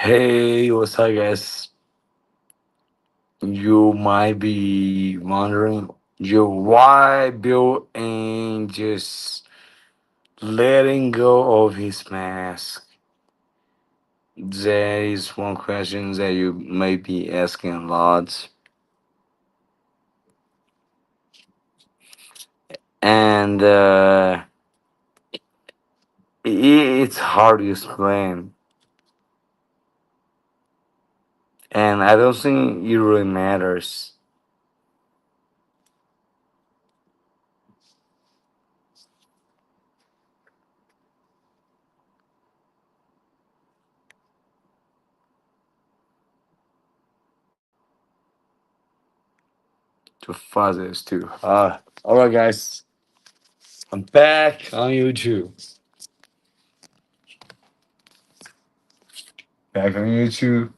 Hey, what's up, guys? You might be wondering, why Bill ain't just letting go of his mask? There is one question that you may be asking a lot, and it's hard to explain. And I don't think it really matters. To fathers too. All right, guys, I'm back on YouTube. Back on YouTube.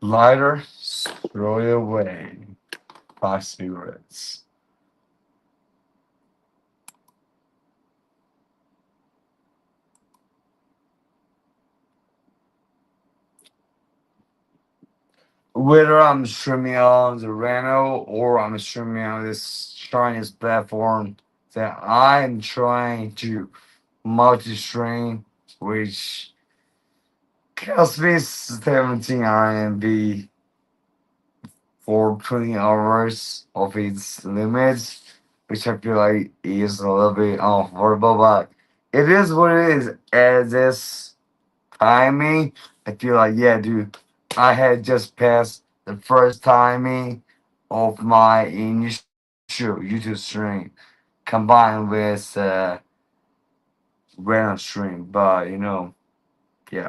Lighter, throw it away. 5 cigarettes. Whether I'm streaming on the Reno or I'm streaming on this Chinese platform that I'm trying to multi-stream, which costs me 17 RMB for 20 hours of its limits, which I feel like is a little bit unaffordable, but it is what it is. At this timing, I feel like, yeah, dude, I had just passed the first timing of my initial YouTube stream combined with random stream, but yeah,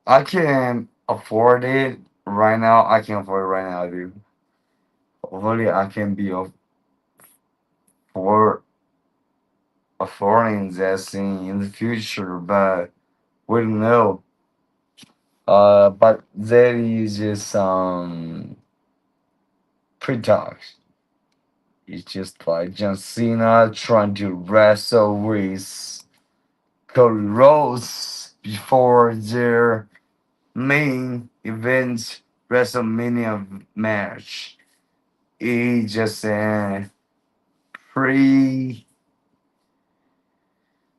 I can afford it right now. I can afford it right now, dude. Hopefully, I can be for affording that thing in the future, but we don't know. But there is just some pre-talks. It's just like John Cena trying to wrestle with Cody Rhodes before their main event WrestleMania match. It's just a pre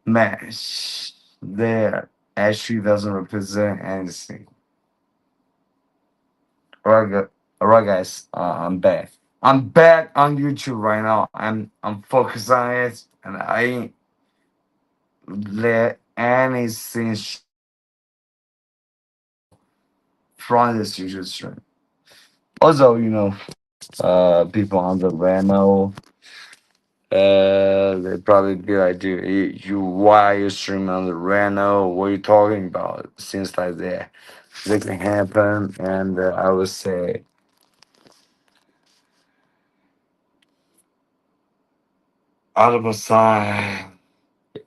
match that actually doesn't represent anything. Alright, guys. I'm back. I'm back on YouTube right now. I'm focused on it, and I ain't let anything from this YouTube stream. Also, people on the Reno, they probably be like, dude, why are you streaming on the Reno? What are you talking about? Things like that can happen, and I would say, out of a sign,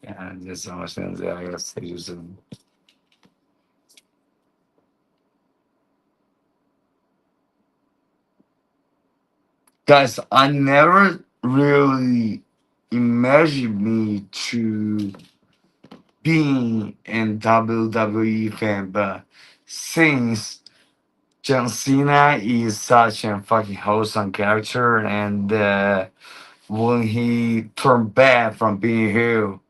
yeah, there's so much things that I gotta say. Guys, I never really imagined me to being a WWE fan, but since John Cena is such a fucking wholesome character, and when he turned bad from being heel,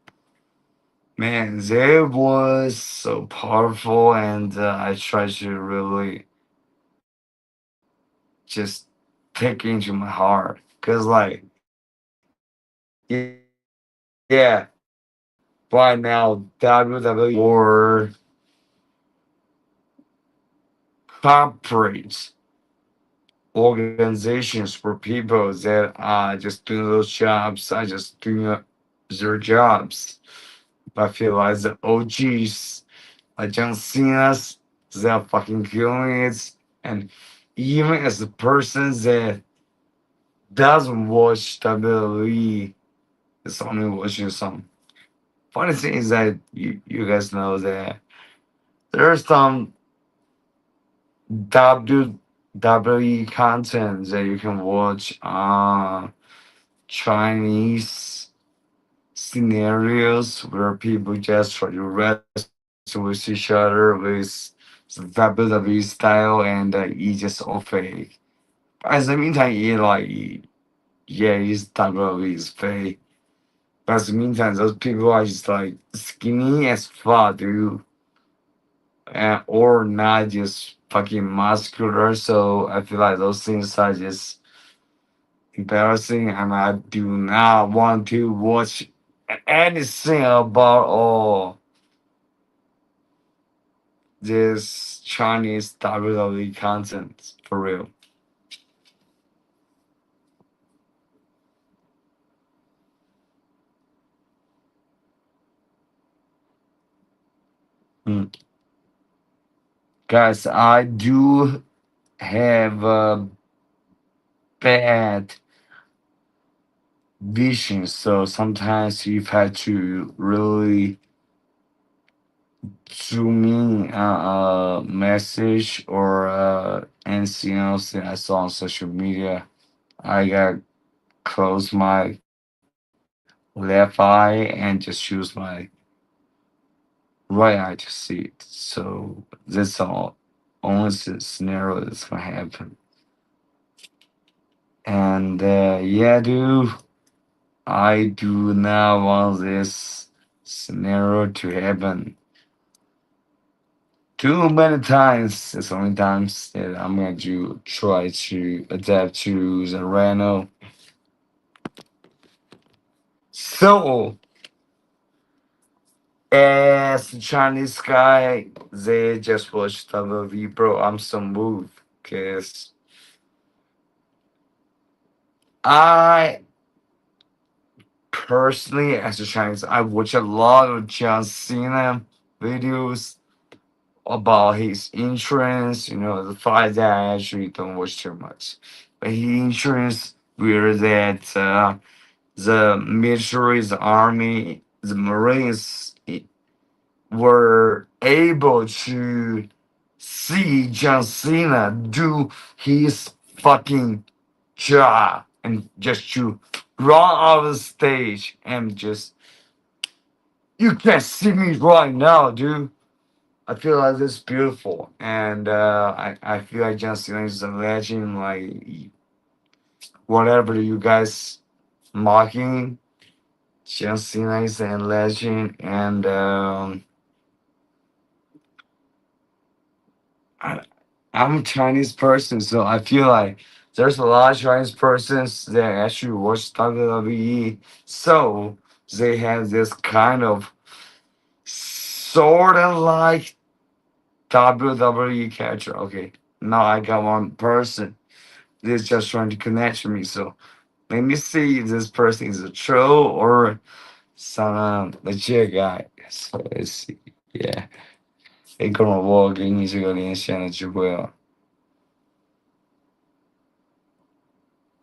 man, that was so powerful, and I tried to really just take into my heart, cause like, yeah, right now WWE or corporate organizations for people that are just doing those jobs, are just doing their jobs. I feel like the OGs, like John Cena's, they're fucking killing it. And even as a person that doesn't watch WWE, is only watching some. Funny thing is that you guys know that there's some WWE content that you can watch on Chinese scenarios where people just try to wrestle with each other with the WWE style, and it's just all fake. As the meantime, yeah, it's WWE is fake. But in the meantime, those people are just like skinny as fuck, dude, or not just fucking muscular. So I feel like those things are just embarrassing, and I do not want to watch anything about all this Chinese WWE content for real. Hmm. Guys, I do have a bad vision, so sometimes you've had to really zoom in a message or anything else that I saw on social media. I got close my left eye and just use my right eye to see it. So that's all only scenario that's gonna happen. And yeah, dude, I do not want this scenario to happen too many times. It's only times that I'm going to try to adapt to the Reno. So, as a Chinese guy, they just watch WWE, bro. I'm so moved because I personally, as a Chinese, I watch a lot of John Cena videos about his insurance. You know, the fact that I actually don't watch too much, but he insurance where that the military, the army, the Marines were able to see John Cena do his fucking job and just to run out of the stage and just you can't see me right now, dude. I feel like this is beautiful, and I feel like John Cena is a legend. Like whatever you guys mocking, John Cena is a legend, and I, I'm a Chinese person, so I feel like there's a lot of Chinese persons that actually watch WWE, so they have this kind of sort of like WWE catcher. Okay, now I got one person that's just trying to connect with me. So let me see if this person is a troll or some legit guy. So let's see. Yeah，哎，哥们儿，我给你这个连线的机会了。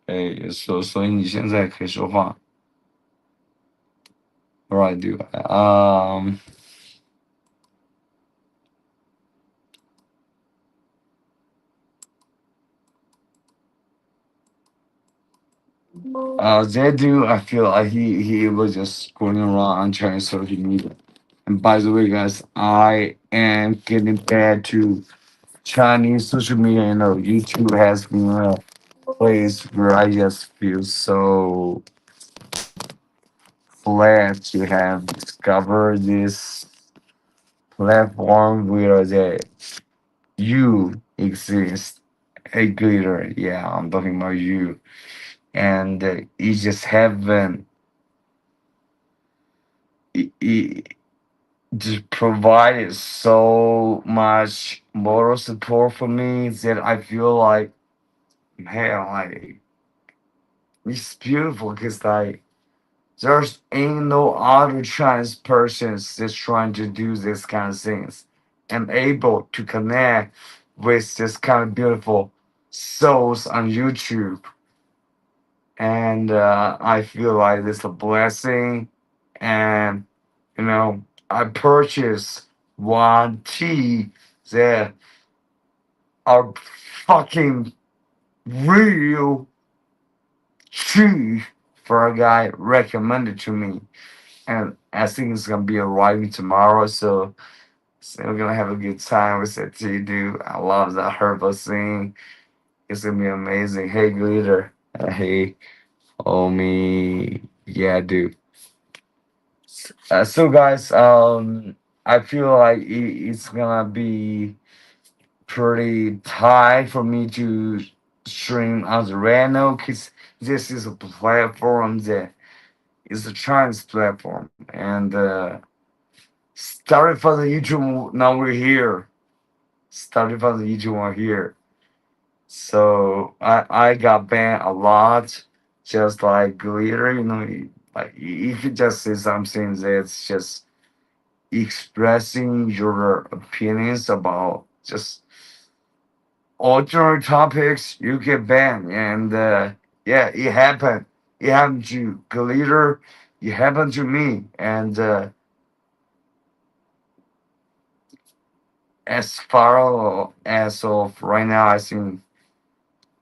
哎，所以你现在可以说话。Right, dude. That dude, I feel like he was just going around on Chinese social media. And by the way, guys, I am getting back to Chinese social media. You know, YouTube has been a place where I just feel so glad to have discovered this platform where that you exist. A glitter, yeah, I'm talking about you, and you just haven't. It just provided so much moral support for me that I feel like, man, like it's beautiful because like there's ain't no other trans persons that's trying to do this kind of things and able to connect with this kind of beautiful souls on YouTube. And I feel like it's a blessing. And you know, I purchased one tea that are fucking real cheap for a guy recommended to me. and I think it's gonna be arriving tomorrow. So we're gonna have a good time with that too, dude. I love that herbal thing. It's gonna be amazing. Hey, glitter. Hey, homie. Yeah, dude. So guys, I feel like it's gonna be pretty tight for me to stream on the Reno because this is a platform that is a Chinese platform, and started for the YouTube. Now we're here. Started for the YouTube one here. So I got banned a lot, just like glitter. Like if you just say something that's just expressing your opinions about just alternate topics, you get banned. And yeah, it happened. It happened to glitter. It happened to me. And as far as of right now, I think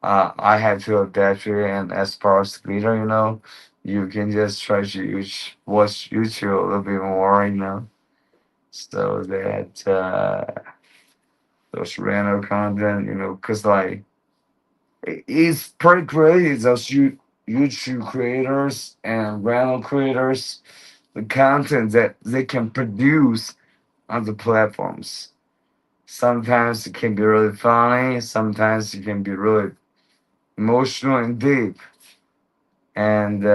I have to adapt to it. And as far as glitter, you can just try to watch YouTube a little bit more, so that those random content, because like it's pretty crazy. Those YouTube creators and random creators, the content that they can produce on the platforms. Sometimes it can be really funny. Sometimes it can be really emotional and deep. And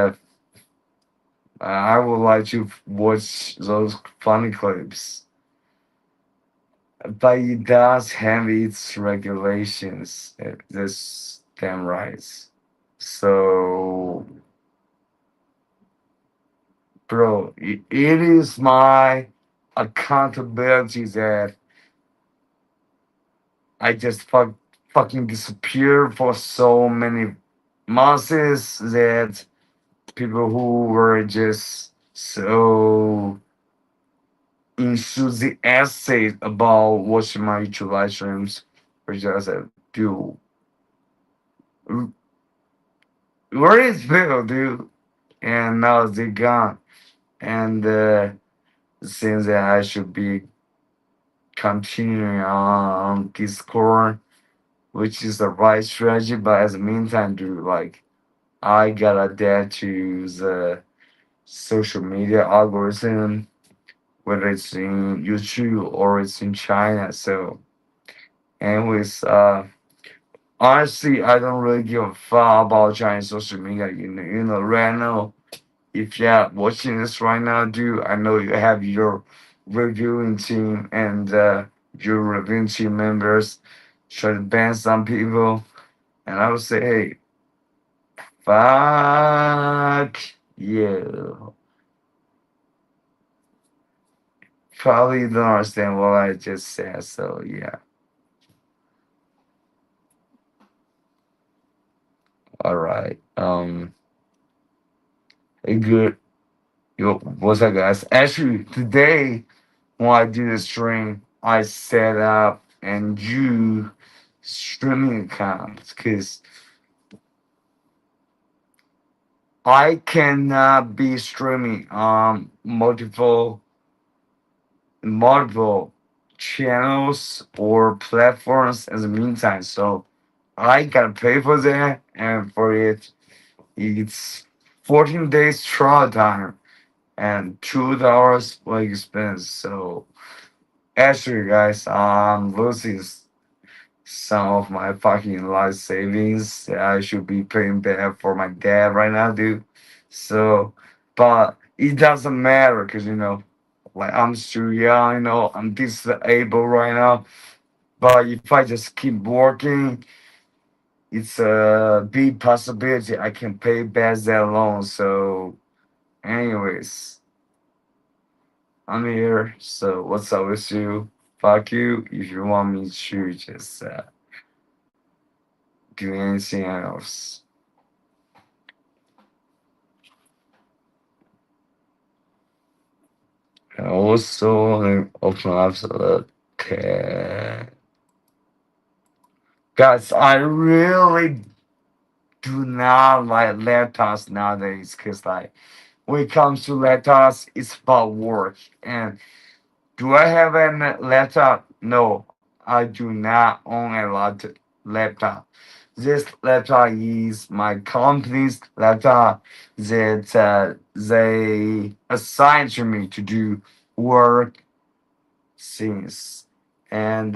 I would like to watch those funny clips. But it does have its regulations. That's damn right. So, bro, it is my accountability that I just fucking disappear for so many months that people who were just so enthusiastic about watching my YouTube live streams were just like, dude, where is Bill, dude? And now they gone. And it seems that I should be continuing on Discord, which is the right strategy. But as the meantime, dude, like I gotta adapt to the social media algorithm, whether it's in YouTube or it's in China. So, anyways, honestly, I don't really give a fuck about Chinese social media. Right now, if you're watching this right now, dude, I know you have your reviewing team and your reviewing team members try to ban some people, and I would say, hey, fuck you. Probably don't understand what I just said, so yeah. All right. Hey, good. Yo, what's up, guys? Actually, today when I do the stream, I set up and do streaming accounts because I cannot be streaming on multiple channels or platforms in the meantime. So I gotta pay for that, and for it, it's 14 days trial time and $2 for expense. So actually, guys, I'm losing some of my fucking life savings that I should be paying back for my dad right now, dude. So, but it doesn't matter because like I'm still young, I'm disabled right now. But if I just keep working, it's a big possibility I can pay back that loan. So, anyways, I'm here. So, what's up with you? Fuck you. If you want me to just do anything else. And also, open up the tab. Guys, I really do not like laptops nowadays because, like, when it comes to laptops, it's about work. And do I have a laptop? No, I do not own a laptop. This laptop is my company's laptop that they assigned to me to do work things. And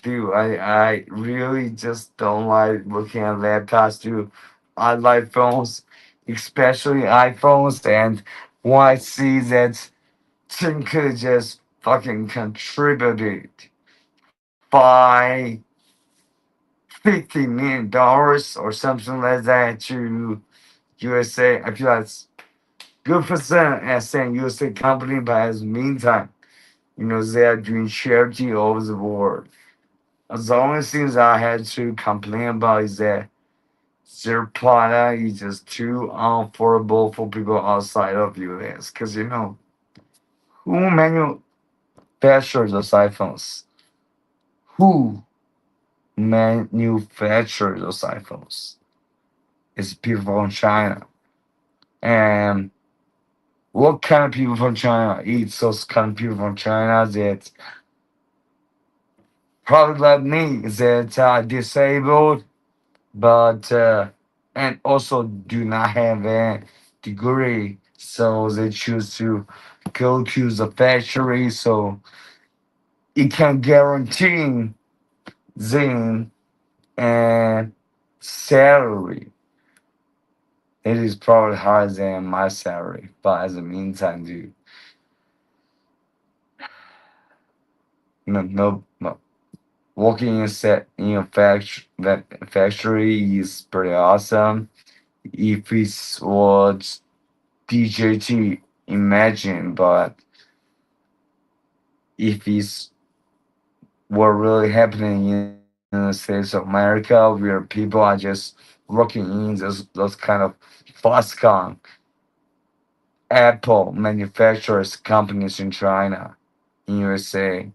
dude, I really just don't like looking at laptops, dude. I like phones, especially iPhones. And when I see that Tim could just fucking contributed by $50 million or something like that to USA. I feel that's good for them as saying USA company, but as the meantime, they are doing charity all over the world. The only things I had to complain about is that their product is just too unaffordable for people outside of US. Because, who manufactures those iPhones? Who manufactures those iPhones? It's people from China. And what kind of people from China? It's those kind of people from China that probably like me that are disabled, but and also do not have a degree, so they choose to go to the factory, so it can guarantee them a salary. It is probably higher than my salary, but as the meantime, dude, no. Working in a factory is pretty awesome. If it's what DJT imagine, but if it's what really happening in the States of America, where people are just working in those kind of Foxconn, Apple manufacturers companies in China, in USA,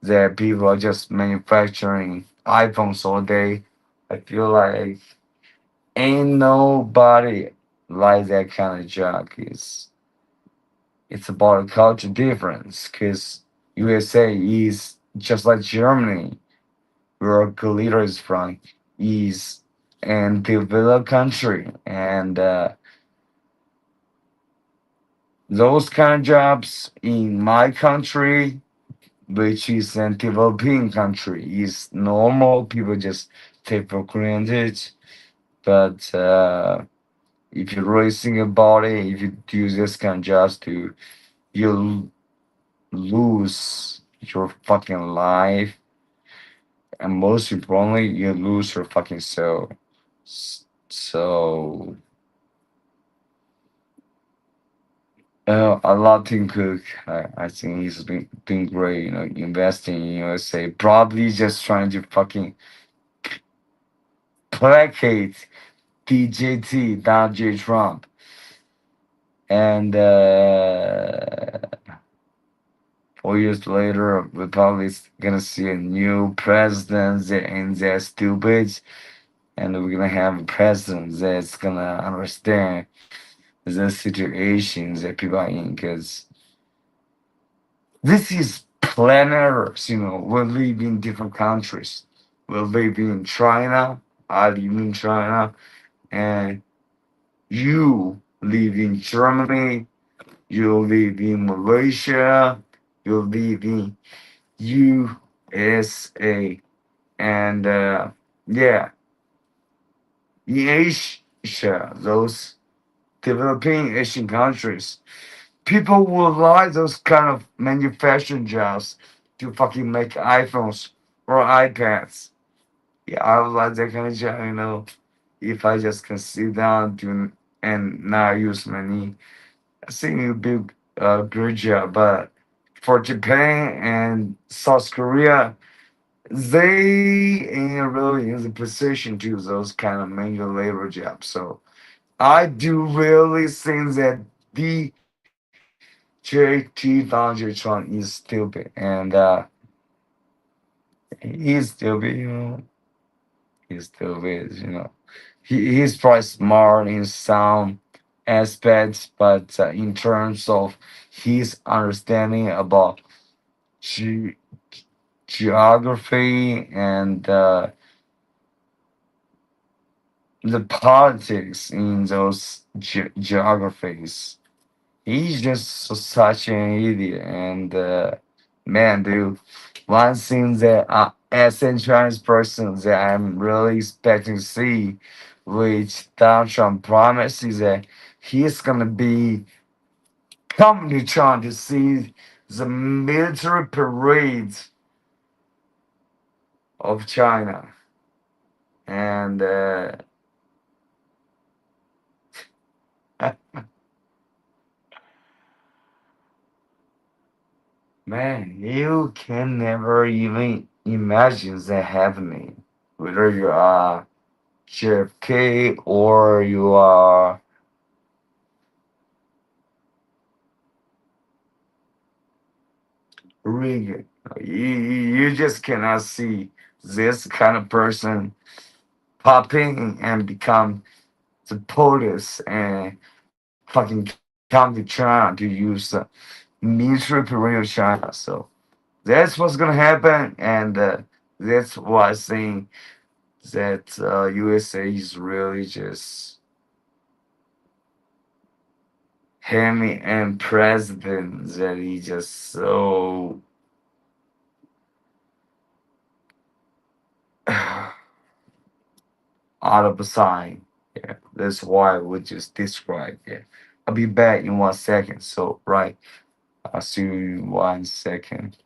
that people are just manufacturing iPhones all day. I feel like ain't nobody like that kind of job. It's about a culture difference. Cause USA is just like Germany, where Galita is from, is and developed country, and those kind of jobs in my country, which is a developing country, is normal. People just take for granted. But if you really think about it, if you do this kind of jobs, you'll lose your fucking life, and most importantly, you lose your fucking soul. So, I love Tim Cook. I think he's been doing great. Investing in USA, probably just trying to fucking placate DJT, Donald J. Trump, and 4 years later, we're probably gonna see a new president and they're stupid, and we're gonna have a president that's gonna understand the situations that people are in, because this is planet Earth. We live in different countries. We live in China. I live in China, and you live in Germany. You live in Malaysia. You live in USA, and yeah, in Asia, those developing Asian countries, people will like those kind of manufacturing jobs to fucking make iPhones or iPads. Yeah, I would like that kind of job, if I just can sit down and not use money. I think it would be a good job, but for Japan and South Korea, they ain't really in the position to do those kind of manual labor jobs. So I do really think that JT Donald Trump is stupid, and he's stupid, he's stupid, he's probably smart and sound, aspects, but in terms of his understanding about ge- geography and the politics in those geographies. He's just such an idiot. And man, dude, one thing that as a Chinese person that I'm really expecting to see, which Donald Trump promised, is that he's gonna be coming to China to see the military parades of China. And man, you can never even imagine that happening. Whether you are JFK or you are Reagan. You just cannot see this kind of person popping and become the police and fucking come to China to use the military parade of China. So that's what's gonna happen, and that's why I think that USA is really just having and president that he just so out of a sign. Yeah, that's why I would just describe. Yeah, I'll be back in 1 second. So right, I'll see you in 1 second.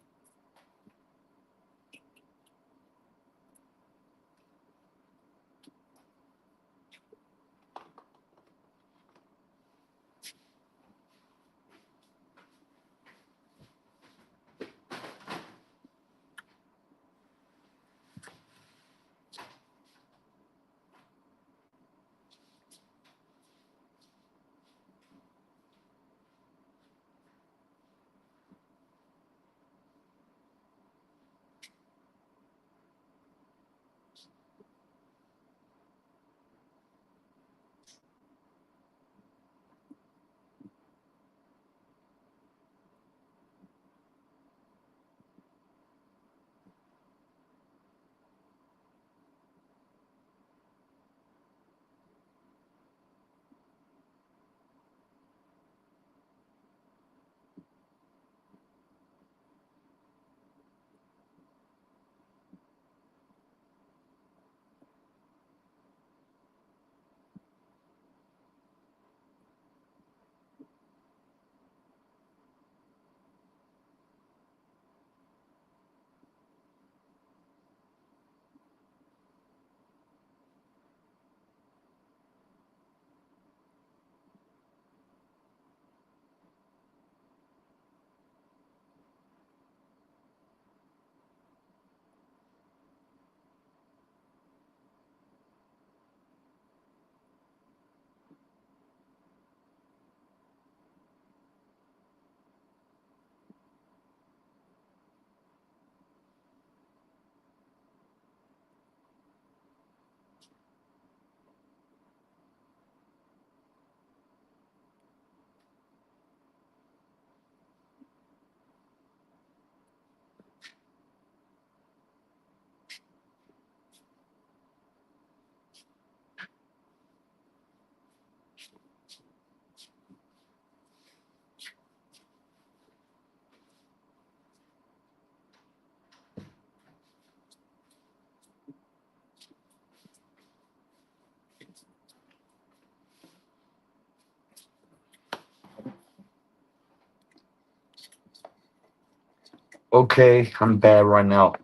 Okay, I'm back right now.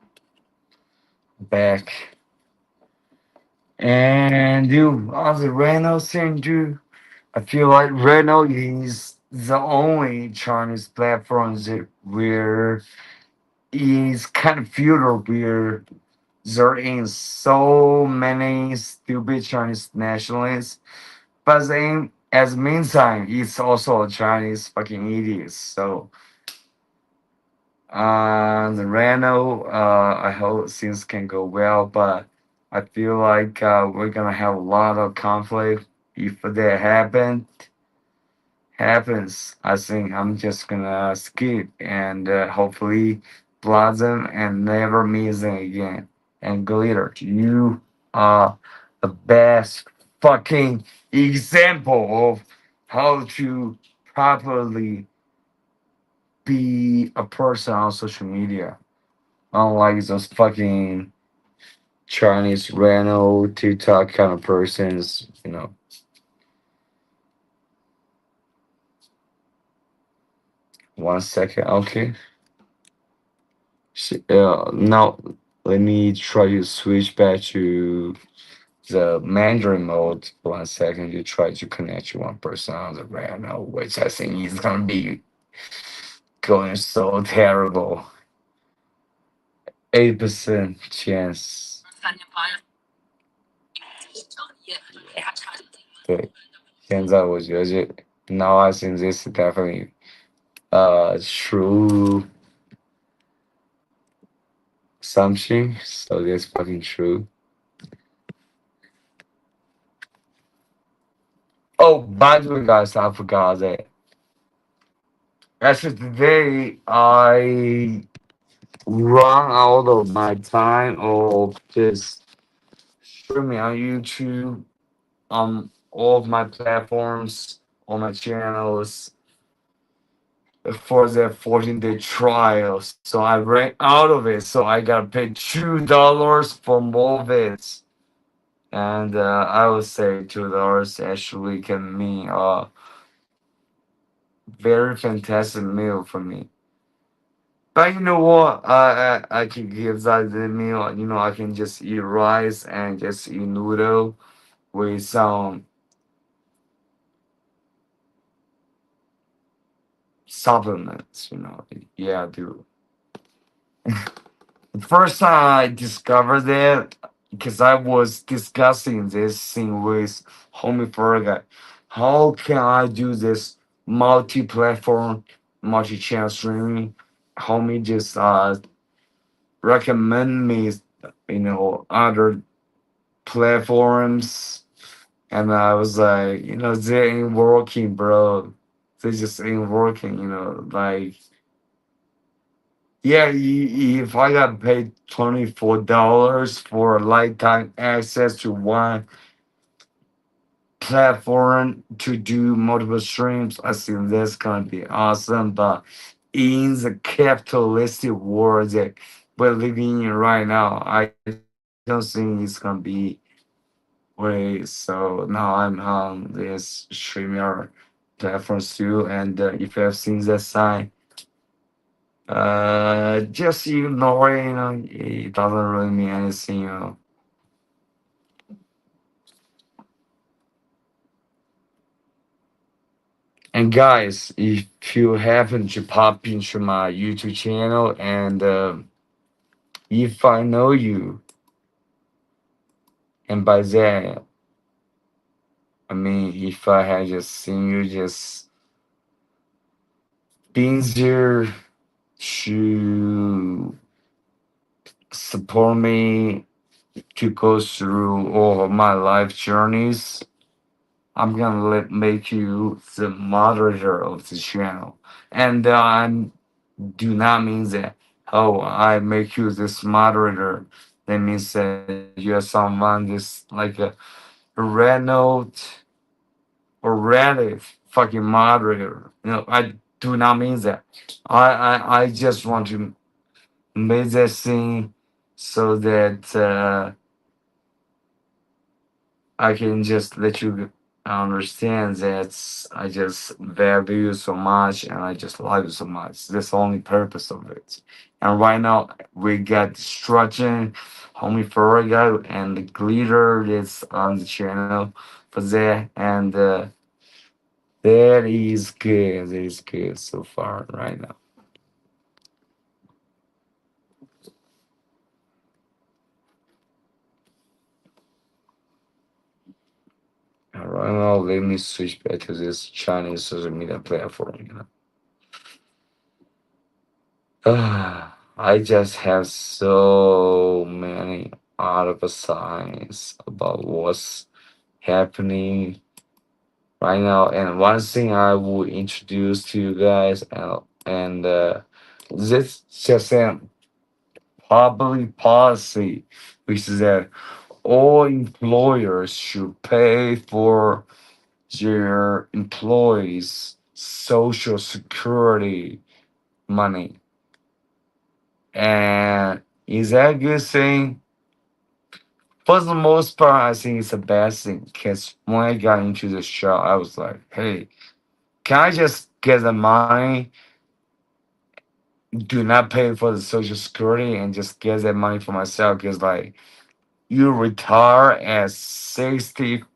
Back. And dude, on the Renault thing, dude, I feel like Renault is the only Chinese platform that where is kind of future where there is so many stupid Chinese nationalists, but then as meantime, it's also a Chinese fucking idiots. So the Renault, I hope things can go well, but I feel like we're gonna have a lot of conflict if that happens. happens, I think I'm just gonna skip and hopefully blossom and never miss it again. And glitter, you are the best fucking example of how to properly be a person on social media. Unlike those fucking Chinese random TikTok kind of persons. One second, okay. Now let me try to switch back to the Mandarin mode. 1 second to try to connect you one person on the random, which I think is gonna be going so terrible. 8% chance. 对，现在我觉得这 now I think this is definitely true something. So that's fucking true. Oh, by the way, guys, I forgot that. Actually, today I run out of my time of just streaming on YouTube, on all of my platforms, on my channels for the 14-day trial. So I ran out of it. So I gotta pay $2 for more of it. And I would say $2 actually can mean a very fantastic meal for me. But you know what? I can give that the meal. I can just eat rice and just eat noodle with some supplements. Yeah, dude. The first time I discovered that, because I was discussing this thing with homie Ferga, how can I do this multi-platform, multi-channel streaming? Homie just recommend me, other platforms, and I was like, they ain't working, bro. They just ain't working, like. Yeah, if I got paid $24 for lifetime access to one platform to do multiple streams, I think that's gonna be awesome. But in the capitalistic world that we're living in right now, I don't think it's gonna be way. So now I'm on this streamer platforms too, and if you have seen that sign. Just ignore it, it doesn't really mean anything. And guys, if you happen to pop into my YouTube channel and if I know you, and by that, I mean, if I had just seen you just being there to support me to go through all of my life journeys, I'm gonna make you the moderator of the channel, and I do not mean that. Oh, I make you this moderator. That means that you're someone just like a red note or Reddit fucking moderator. I do not mean that. I just want to make that thing so that I can just let you understand that I just value you so much and I just love you so much. That's the only purpose of it. And right now we got Destruction, Homie Ferraga, and the Glitter that's on the channel for that. And that is good. That is good so far right now. And right now, let me switch back to this Chinese social media platform. I just have so many other signs about what's happening right now. And one thing I will introduce to you guys, and this just a public policy, which is that all employers should pay for their employees' social security money. And is that a good thing? For the most part, I think it's a bad thing because when I got into the show, I was like, hey, can I just get the money, do not pay for the social security, and just get that money for myself? Because, like, you retire at 66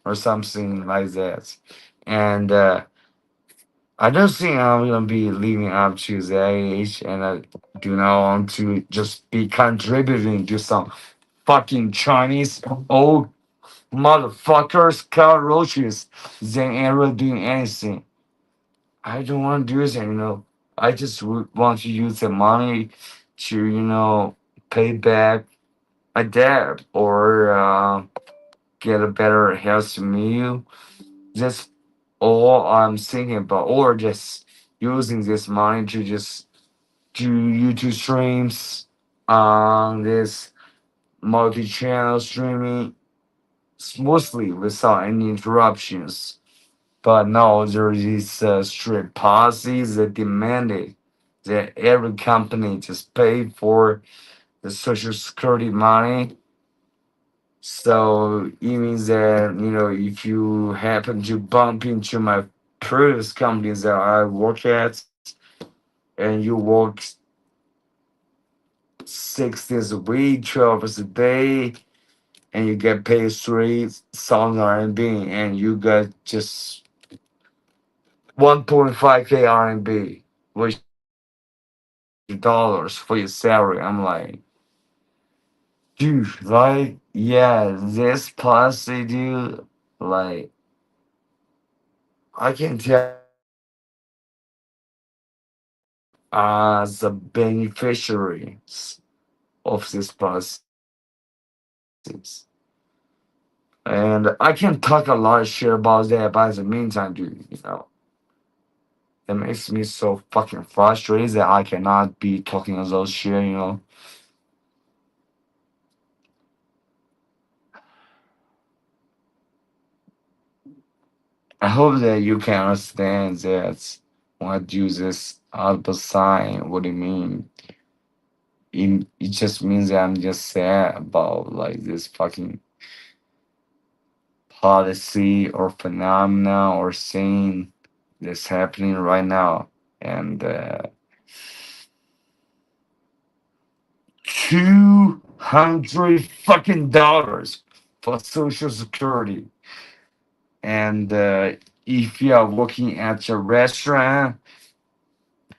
or something like that. And I don't think I'm gonna be living up to that age, and I do not want to just be contributing to some fucking Chinese old motherfuckers, cockroaches. They ain't really doing anything. I don't want to do that. I just want to use the money to, pay back my debt or get a better health meal. That's all I'm thinking about. Or just using this money to just do YouTube streams on this multi-channel streaming smoothly without any interruptions. But now there is strict policies that demanded that every company just pay for the social security money. So it means that, if you happen to bump into my previous companies that I work at and you work 6 days a week, 12 hours a day, and you get paid 3,000 RMB and you get just 1.5K RMB, which dollars for your salary. I'm like, dude, like, yeah, this policy, dude, like, I can tell as the beneficiaries of this policies. And I can talk a lot of shit about that, but in the meantime, dude, it makes me so fucking frustrated that I cannot be talking of those shit. I hope that you can understand that when I do this output sign, what it mean. It just means that I'm just sad about like this fucking policy or phenomena or thing that's happening right now. And 200 fucking dollars for social security. And if you are working at a restaurant,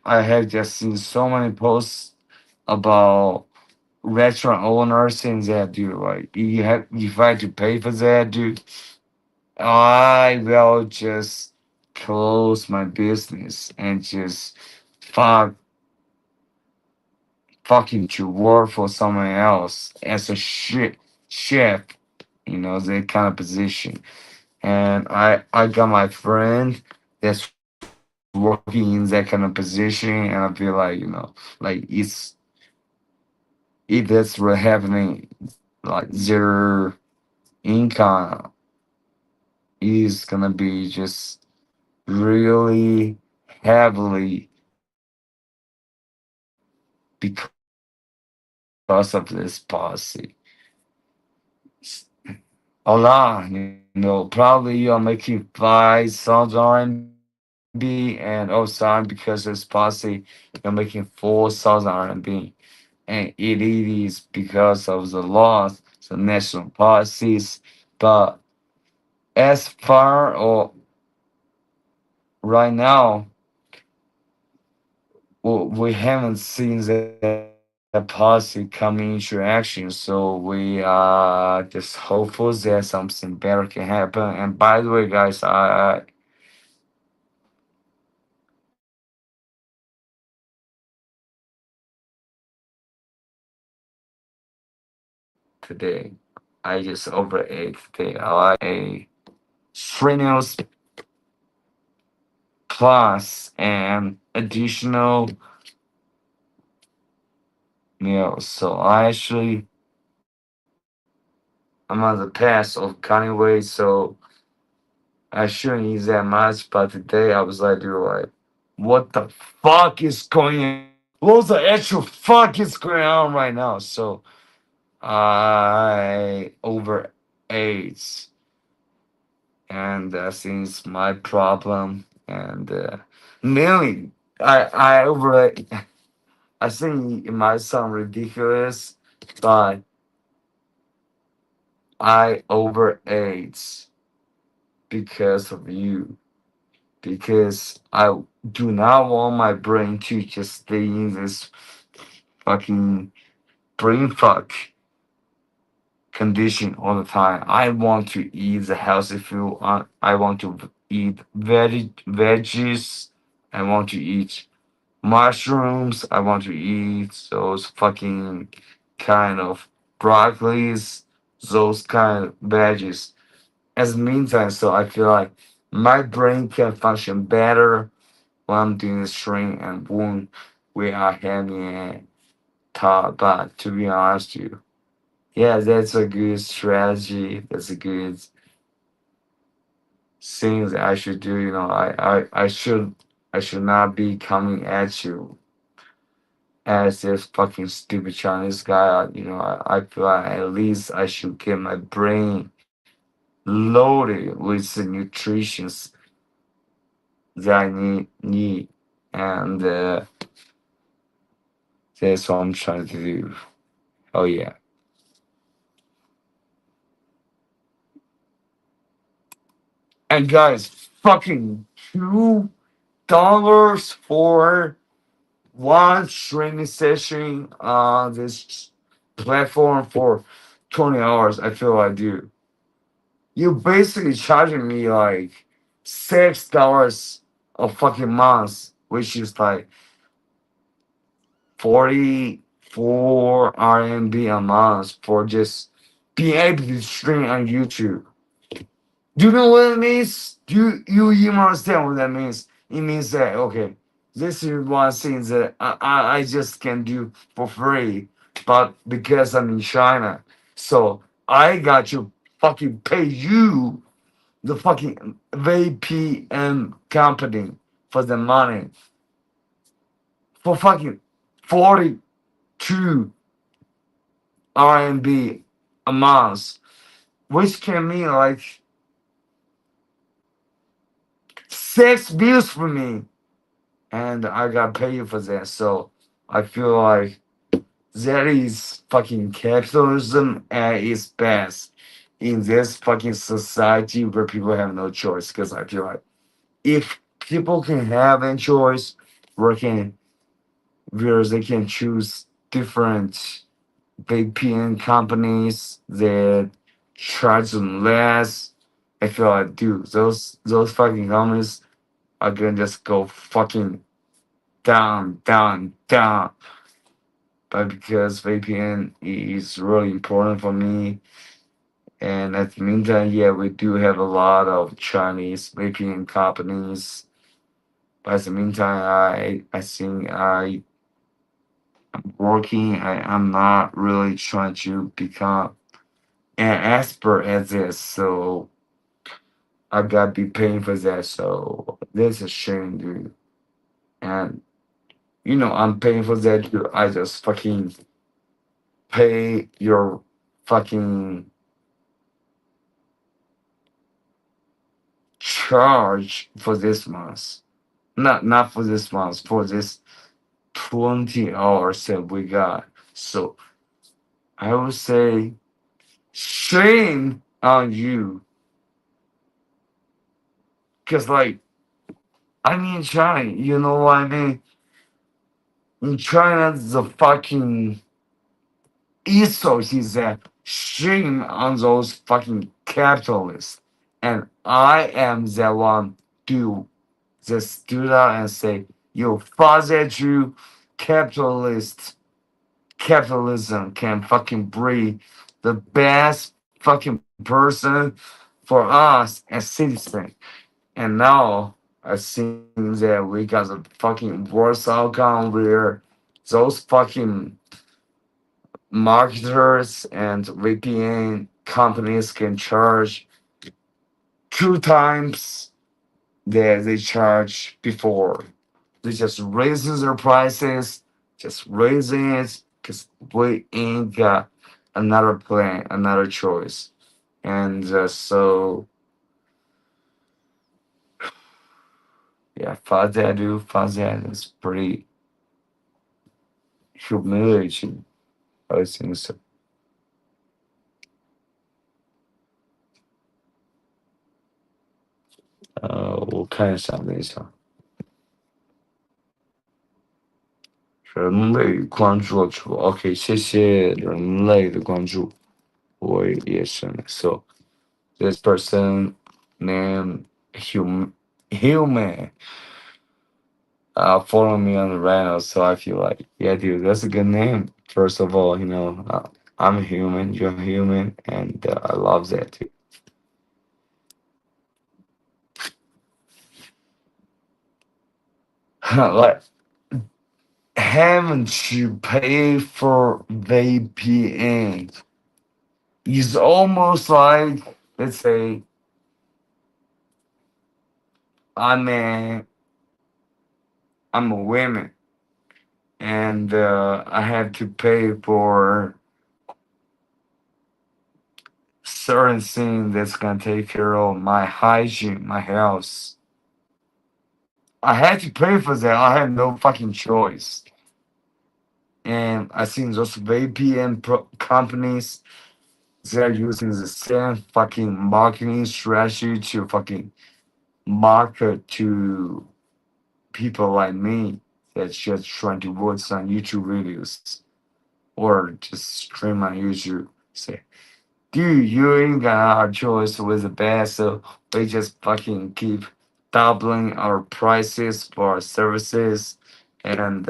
I have just seen so many posts about restaurant owners saying that, dude, like, if I had to pay for that, dude, I will just close my business and just fuck fucking to work for someone else as a chef, that kind of position. And I got my friend that's working in that kind of position, and I feel like, like if that's what happening, like their income is gonna be just really heavily because of this policy. Allah, probably you are making 5,000 RMB, and also because of this policy, you're making 4,000 RMB. And it is because of the laws, the national policies. But as far or right now, we haven't seen the policy coming into action. So we are just hopeful that something better can happen. And by the way, guys, today I just overate today. I like a strenuous plus and additional meals. So I'm on the path of cutting weight, so I shouldn't eat that much. But today I was like, dude, like, what the fuck is going on? What the actual fuck is going on right now? So I overate, and that seems my problem. And mainly, I overate. I think it might sound ridiculous, but I overate because of you. Because I do not want my brain to just stay in this fucking brain fuck condition all the time. I want to eat the healthy food. I want to eat veggies. I want to eat mushrooms. I want to eat those fucking kind of broccolis, those kind of veggies. As meantime, so I feel like my brain can function better when I'm doing the string and when we are having a talk. But to be honest with you, yeah, that's a good strategy. That's a good thing that I should do. I should not be coming at you as this fucking stupid Chinese guy. I feel like at least I should get my brain loaded with the nutrition that I need, and that's what I'm trying to do. Oh yeah, and guys, fucking $2 for one streaming session on this platform for 20 hours. I feel like, dude, you basically charging me like $6 a fucking month, which is like 44 RMB a month for just being able to stream on YouTube. Do you know what it means? Do you even understand what that means? It means that, okay, this is one thing that I just can do for free, but because I'm in China, so I got to fucking pay you, the fucking VPN company, for the money for fucking 42 RMB a month, which can mean like 6 views for me, and I got paid for that. So I feel like that is fucking capitalism at its best in this fucking society where people have no choice. Because I feel like if people can have a choice, working where they can choose different VPN companies that charge them less. I feel like, dude, those fucking companies are gonna just go fucking down, down, down. But because VPN is really important for me, and at the meantime, yeah, we do have a lot of Chinese VPN companies. But at the meantime, I think I'm working. I'm not really trying to become an expert at this, so I gotta be paying for that. So that's a shame, dude. And I'm paying for that, dude. I just fucking pay your fucking charge for this month. Not for this month, for this 20 hours that we got. So I would say shame on you. Cause like I mean China, you know what I mean? In China the fucking ethos is that shame on those fucking capitalists. And I am the one to just stood out and say, you fuck at you, capitalist capitalism can fucking breed the best fucking person for us as citizens. And now I think that we got a fucking worse outcome where those fucking marketers and VPN companies can charge 2 times that they charged before. They just raising their prices, just raising it because we ain't got another plan, another choice. And so, yeah, fuck that, dude. Fuck that. It's pretty humiliating. I think so. 我看一下，等一下。人类关注主，OK，谢谢人类的关注，我也是。So this person named Human follow me on the right, so I feel like, yeah, dude, that's a good name. First of all, I'm a human, you're human, and I love that too. Like having to pay for VPN is almost like, let's say, I'm a I'm a woman and I have to pay for certain thing that's gonna take care of my hygiene, my health. I had to pay for that. I have no fucking choice. And I think those VPN companies, they're using the same fucking marketing strategy to fucking market to people like me that's just trying to watch some YouTube videos or just stream on YouTube. Say, dude, you ain't got our choice with the best, so we just fucking keep doubling our prices for our services. And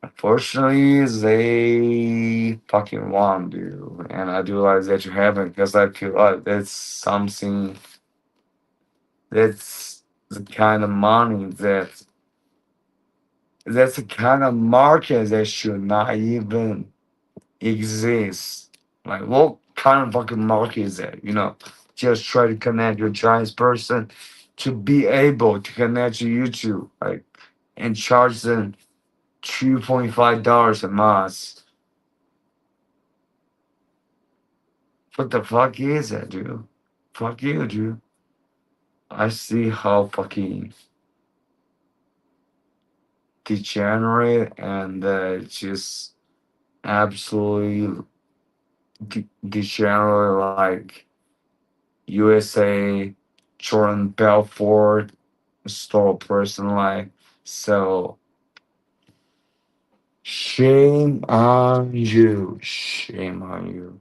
unfortunately, they fucking won, dude. And I do like that you haven't because I feel like that's the kind of money that's the kind of market that should not even exist. Like, what kind of fucking market is that? Just try to connect your Chinese person to be able to connect to YouTube, like, and charge them $2.5 a month. What the fuck is that, dude? Fuck you, dude. I see how fucking degenerate and just absolutely degenerate, like USA, Jordan Belfort stole person like. So shame on you. Shame on you.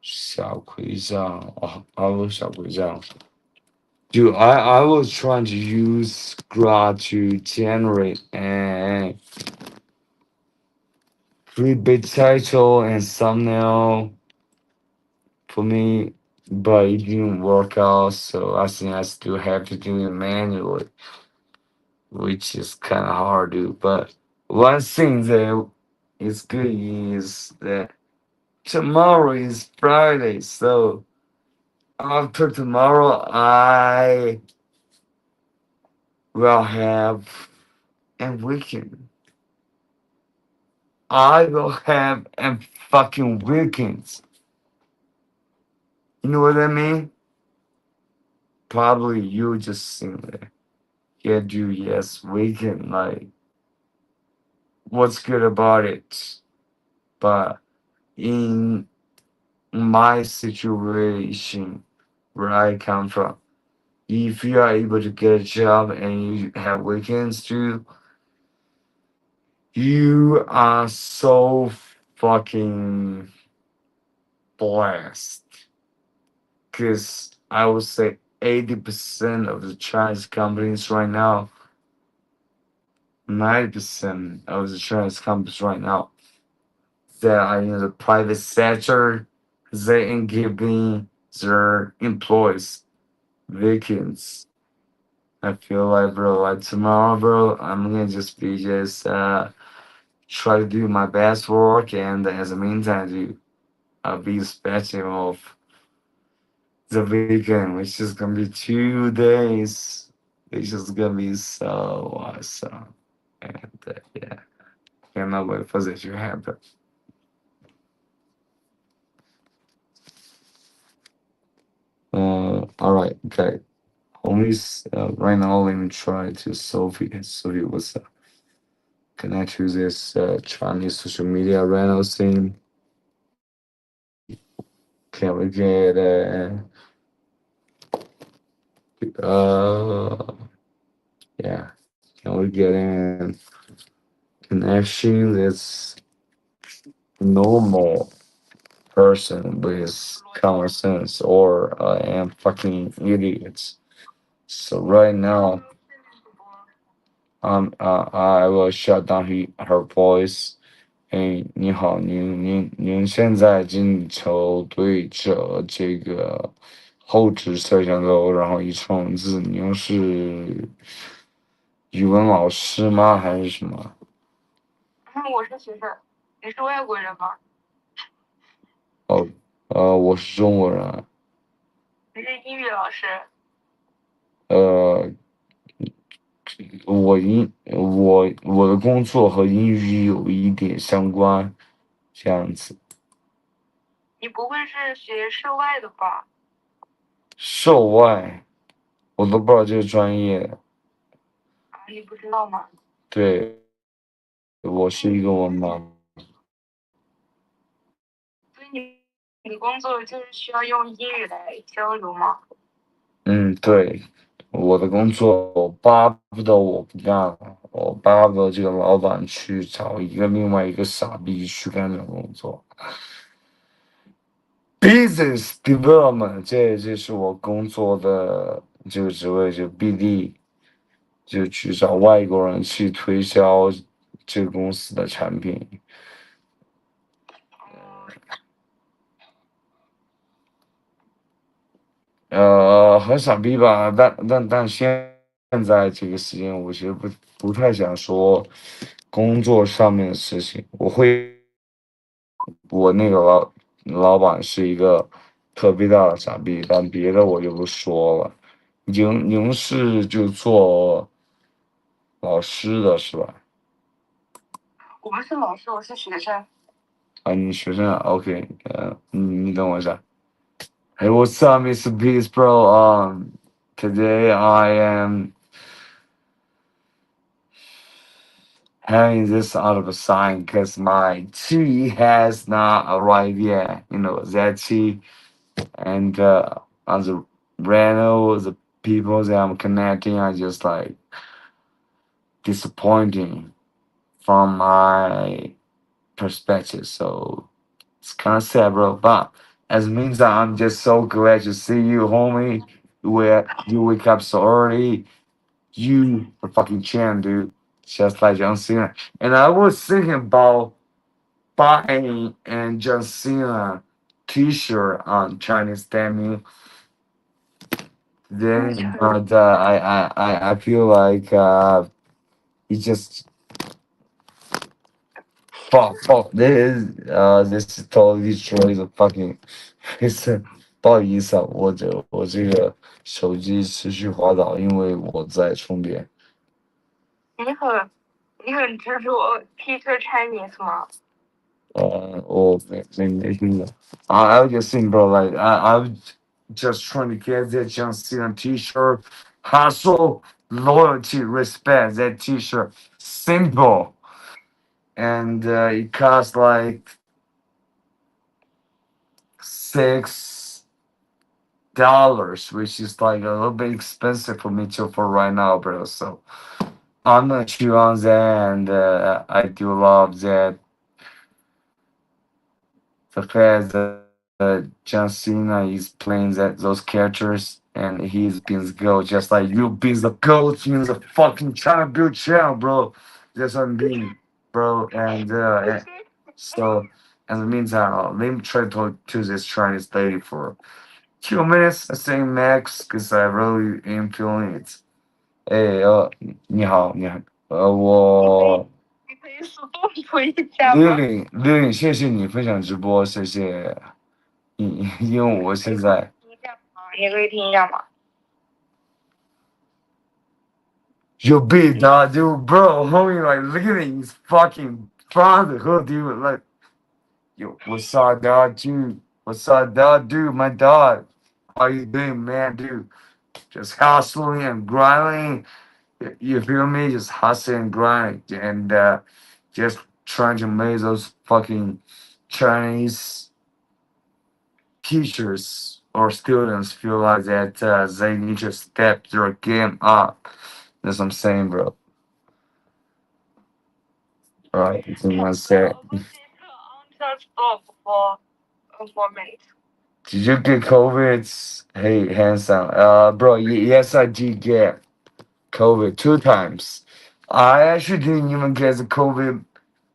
小葵酱. Oh, I love 小葵酱. Dude, I was trying to use Grok to generate a clickbait title and thumbnail for me, but it didn't work out. So I think I still have to do it manually, which is kind of hard to do. But one thing that is good is that tomorrow is Friday, so after tomorrow I will have a weekend. I will have a fucking weekend. You know what I mean? Probably you just think that. Yeah, dude, yes, weekend. Like, what's good about it? But in my situation where I come from, if you are able to get a job and you have weekends too, you are so fucking blessed because I would say 80% of the Chinese companies right now, 90% of the Chinese companies right now that are in the private sector, they ain't giving their employees vacancies. I feel like, bro, like tomorrow, bro, I'm gonna just be just try to do my best work, and as a meantime, I'll be expecting of the weekend, which is gonna be 2 days, which is gonna be so awesome, and yeah, cannot wait for this to happen. All right, okay. Homies, right now, let me try to Sophie. Sophie was connect to this Chinese social media right now thing. Can we get yeah? Can we get in connection? That's normal person with common sense, or I am fucking idiots. So right now, I will shut down her voice. 哎，你好，您现在进球对着这个后置摄像头，然后一串文字，您是语文老师吗？还是什么？我是学生，你是外国人吗？哦，我是中国人。你是英语老师？呃，我的工作和英语有一点相关，这样子。你不会是学涉外的吧？涉外，我都不知道这个专业。啊，你不知道吗？对，我是一个文盲。所以你的工作就是需要用英语来交流吗？嗯，对，我的工作我巴不得我不干了，我巴不得这个老板去找另外一个傻逼去干这种工作。Business development，这是我工作的这个职位，就 BD，就去找外国人去推销这个公司的产品。很傻逼吧？但现在这个时间，我其实不太想说工作上面的事情。我那个老板是一个特别大的傻逼，但别的我就不说了。您是就做老师的是吧？我不是老师，我是学生。啊，你学生啊？OK，你等我一下。Hey, what's up, Mr. Beast, bro? Today I am having this out of a sign because my tea has not arrived yet. You know, that tea and on the random the people that I'm connecting are just like disappointing from my perspective. So it's kind of sad, bro. But as means that I'm just so glad to see you, homie. Where you wake up so early, you are fucking champ, dude. Just like John Cena. And I was thinking about buying and John Cena t-shirt on Chinese demo. Then but I feel like he just fuck this is totally destroys the fucking it's 不好意思啊，我这个手机持续滑倒，因为我在充电。你很执着 teacher Chinese 吗？我没听懂。I was just saying, bro, like I was just trying to get that John Cena T-shirt. Hustle, loyalty, respect. That T-shirt, simple, and it costs like $6, which is like a little bit expensive for me too for right now, bro. So I'm not sure on that, and I do love that the fact that John Cena is playing those characters, and he's been the goat, just like you been the goat in the fucking China Build channel, bro. That's what I'm being, bro. So, in the meantime, let me try to talk to this Chinese lady for 2 minutes, I think max, because I really am feeling it. 哎，你好，我 Lily，谢谢你分享直播，谢谢。因为我现在有 big dog, dude, bro, homie, like, look at it, he's fucking trying to hook, dude, like, yo, what's up, dog, dude, what's up, dog, dude, my dog, how you doing, man, dude, just hustling and grinding, you feel me, just hustling and grinding, and, just trying to make those fucking Chinese teachers or students feel like that, they need to step their game up. That's what I'm saying, bro. Right, it's in one set. Did you get COVID? Hey, handsome. Bro, yes, I did get COVID 2 times. I actually didn't even get the COVID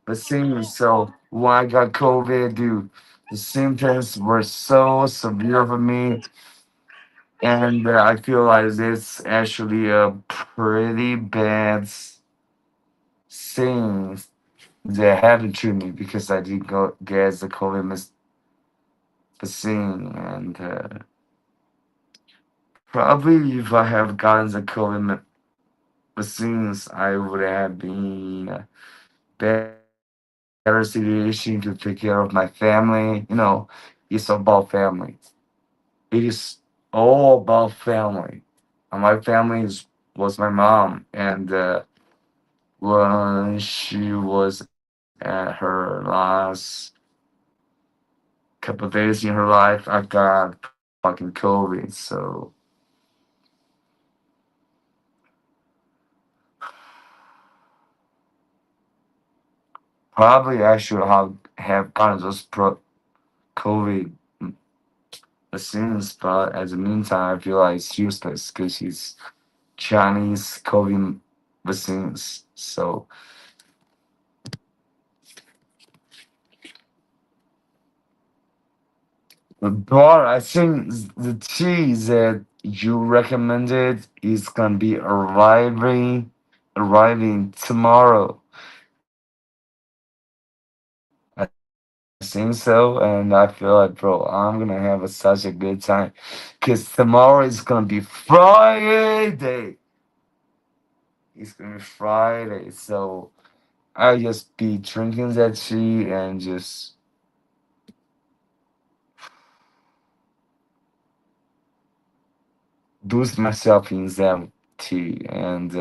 vaccine, so when I got COVID, dude, the symptoms were so severe for me, and I feel like it's actually a pretty bad thing that happened to me because I did go get the COVID vaccine, and probably if I have gotten the COVID vaccines, I would have been in a better situation to take care of my family. It's about family. It is all about family. And my family was my mom, and when she was at her last couple of days in her life, I got fucking COVID. So probably I should have gotten those COVID vaccines, but at the meantime, I feel like it's useless because it's Chinese COVID vaccines. So, but I think the tea that you recommended is gonna be arriving tomorrow. I think so, and I feel like, bro, I'm gonna have such a good time, cause tomorrow is gonna be Friday. It's gonna be Friday, so I just be drinking that tea and just boost myself in that tea and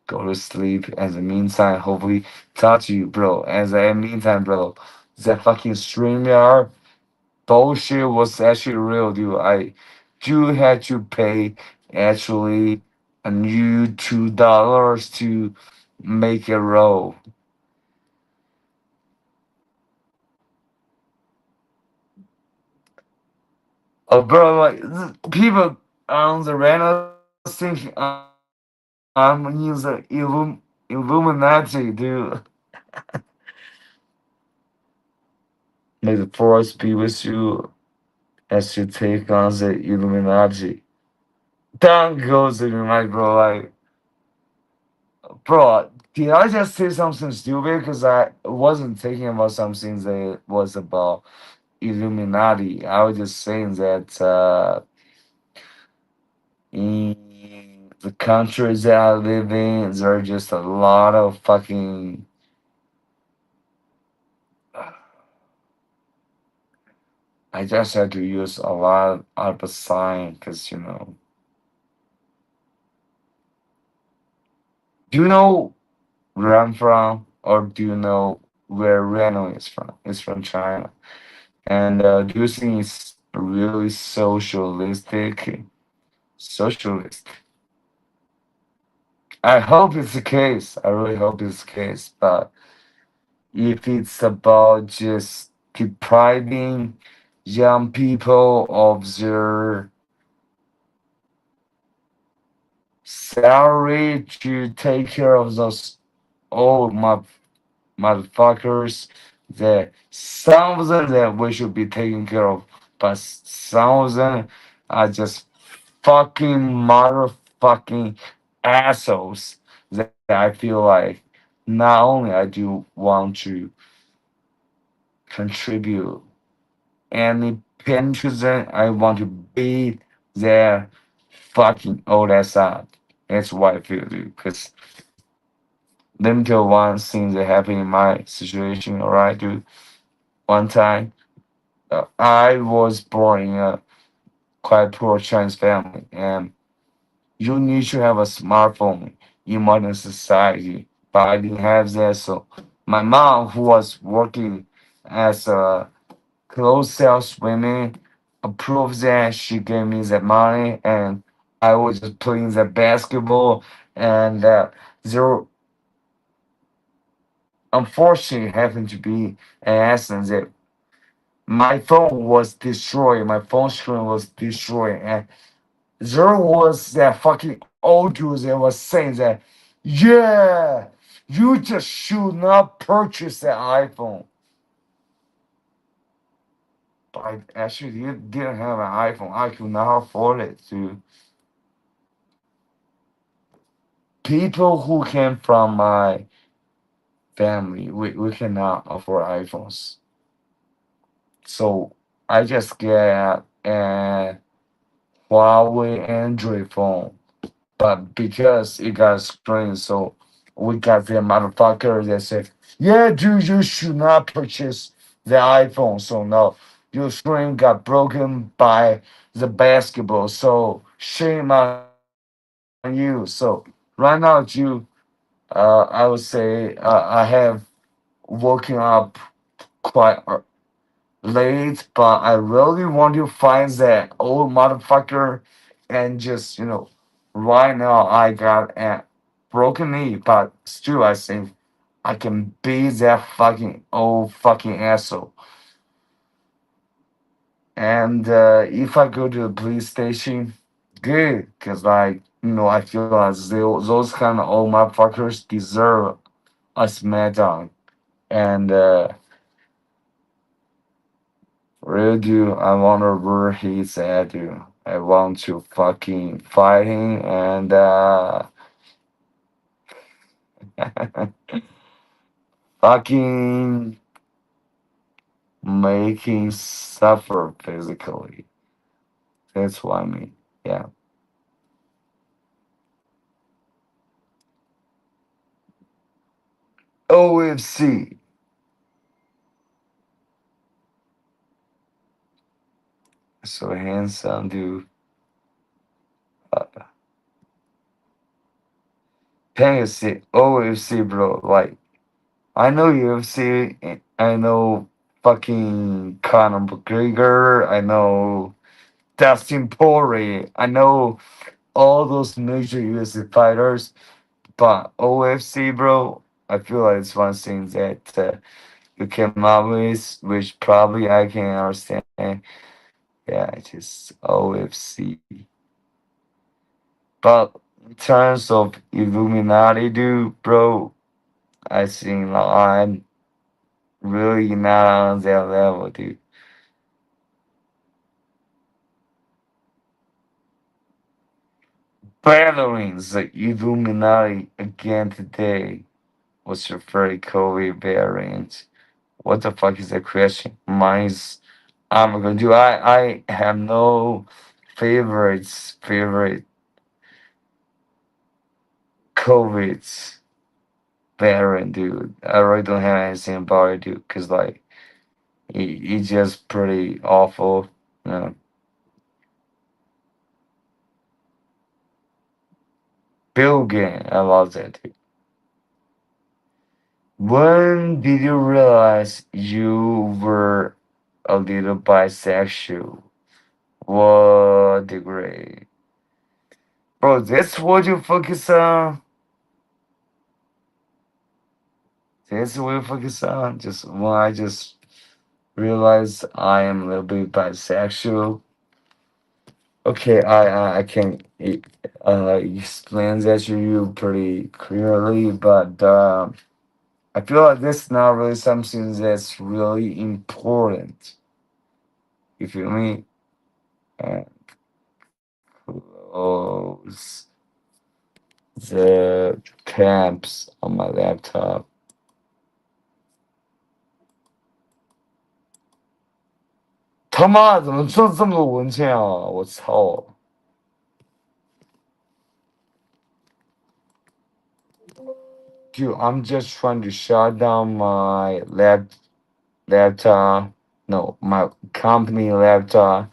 go to sleep. In the meantime, hopefully talk to you, bro. As the meantime, bro, that fucking StreamYard bullshit was actually real, dude. I do had to pay actually a new $2 to make a roll. Oh, bro, like people on the random think I'm in the Illuminati, dude. May the force be with you as you take on the Illuminati. Down goes the Illuminati, bro. Like, bro, did I just say something stupid? Because I wasn't thinking about something that was about Illuminati. I was just saying that in the countries that I live in, there are just a lot of fucking. I just had to use a lot of sign because do you know where I'm from, or do you know where Reno is from? It's from China. And do you think it's really socialistic? Socialist. I hope it's the case. I really hope it's the case. But if it's about just depriving young people of their salary to take care of those old motherfuckers. That some of them that we should be taking care of, but some of them are just fucking motherfucking assholes that I feel like not only I do want to contribute any penny to them, I want to beat their fucking old ass out. That's what I feel, dude. Because let me tell one thing that happened in my situation, alright, dude. One time, I was born in a quite poor Chinese family, and you need to have a smartphone in modern society. But I didn't have that, so my mom, who was working as a clothes saleswoman, approved that. She gave me the money, and I was just playing the basketball. And there, unfortunately, happened to be an accident that my phone was destroyed. My phone screen was destroyed, and there was that fucking old dude that was saying that, yeah, you just should not purchase that iPhone. But I actually didn't have an iPhone. I could not afford it. To people who came from my family, we cannot afford iPhones. So I just get a Huawei Android phone. But because it got a screen, so we got the motherfucker that said, yeah, dude, you should not purchase the iPhone. So no, your screen got broken by the basketball. So shame on you. So right now, you, I would say I have woken up quite late, but I really want to find that old motherfucker and just, right now I got a broken knee, but still I think I can beat that fucking old fucking asshole. And if I go to the police station, good, because like, I feel like those kind of old motherfuckers deserve a smackdown. And really do. I wonder where he's at, dude. I want to fucking fight him and fucking make him suffer physically. That's what I mean. Yeah. OFC. So handsome, dude. Uh, Fantasy. OFC, bro. Like, I know UFC. I know fucking Conor McGregor. I know Dustin Poirier. I know all those major UFC fighters, but OFC, bro, I feel like it's one thing that you came up with, which probably I can understand. Yeah, it's just OFC. But in terms of Illuminati, dude, bro, I think like, I'm really not on that level, dude. Battling the Illuminati again today was your very COVID variant. What the fuck is that question? Mine's I'm gonna do. I have no favorite COVID variant, dude. I really don't have anything about it, dude. Cause like it's just pretty awful. You know. Bill Gates, I love that, dude. When did you realize you were a little bisexual? What degree? Bro, that's what you focus on. That's what you focus on. Just when I just realize I am a little bit bisexual. Okay, I can explain that to you pretty clearly, but I feel like this is not really something that's really important. You feel me? And close the tabs on my laptop. 他妈怎么这么多文件啊！我操！ Dude, I'm just trying to shut down my laptop. No, my company laptop.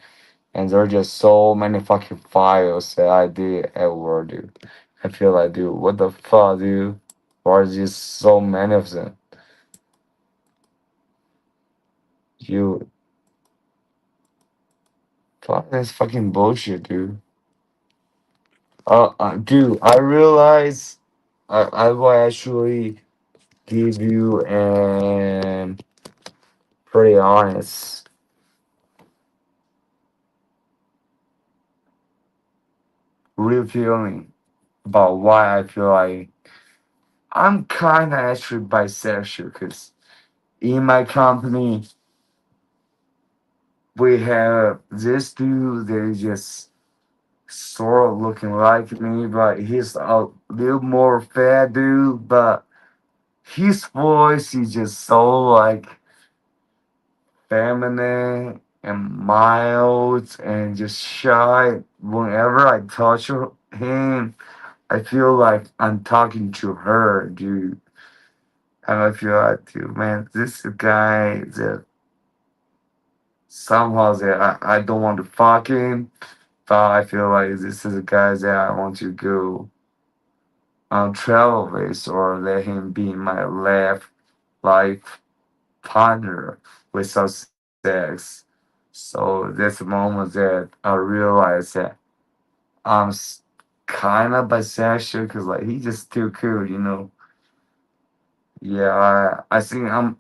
And there are just so many fucking files that I did at work, dude. I feel like, dude, what the fuck, dude? Why is there so many of them? You fuck this fucking bullshit, dude. Dude, I realize I will actually give you an pretty honest real feeling about why I feel like I'm kind of actually bisexual because in my company we have this dude that is just sort of looking like me, but he's a little more fat dude, but his voice is just so like feminine and mild and just shy. Whenever I touch him, I feel like I'm talking to her, dude. And I feel like, dude, man, this is a guy that somehow that I don't want to fuck him, but I feel like this is a guy that I want to go on travel with or let him be my life partner without sex. So that's the moment that I realized that I'm kind of bisexual because like he's just too cool, you know. Yeah, I think I'm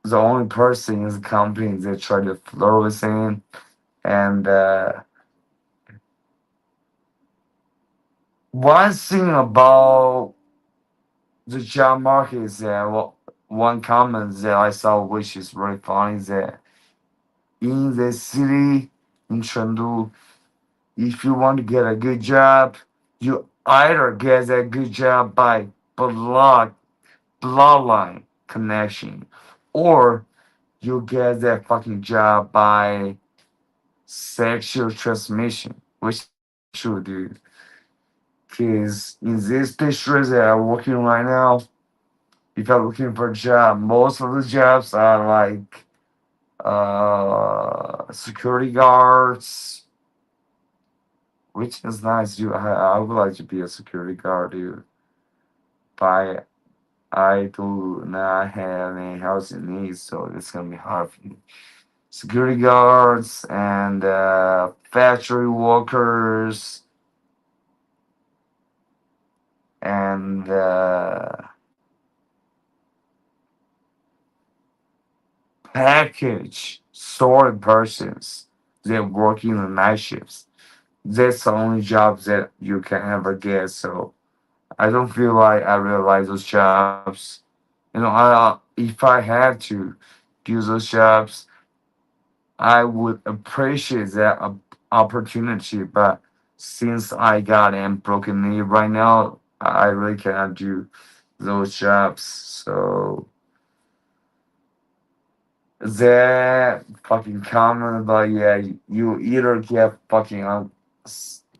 the only person in the company that tried to flirt with him. And one thing about the job market is that one comment that I saw, which is really funny, is that in the city in Chengdu, if you want to get a good job, you either get that good job by bloodline connection, or you get that fucking job by sexual transmission, which is true, dude. Because in this district that I'm working right now, if you're looking for a job, most of the jobs are like security guards, which is nice, dude. I would like to be a security guard, dude. But I do not have any housing needs, so it's gonna be hard for me. Security guards and factory workers and package sorting persons that work in the night shifts. That's the only jobs that you can ever get. So I don't feel like I realize those jobs. You know, if I had to do those jobs, I would appreciate that opportunity. But since I got a broken knee right now, I really cannot do those jobs. So that fucking comment about yeah, you either get fucking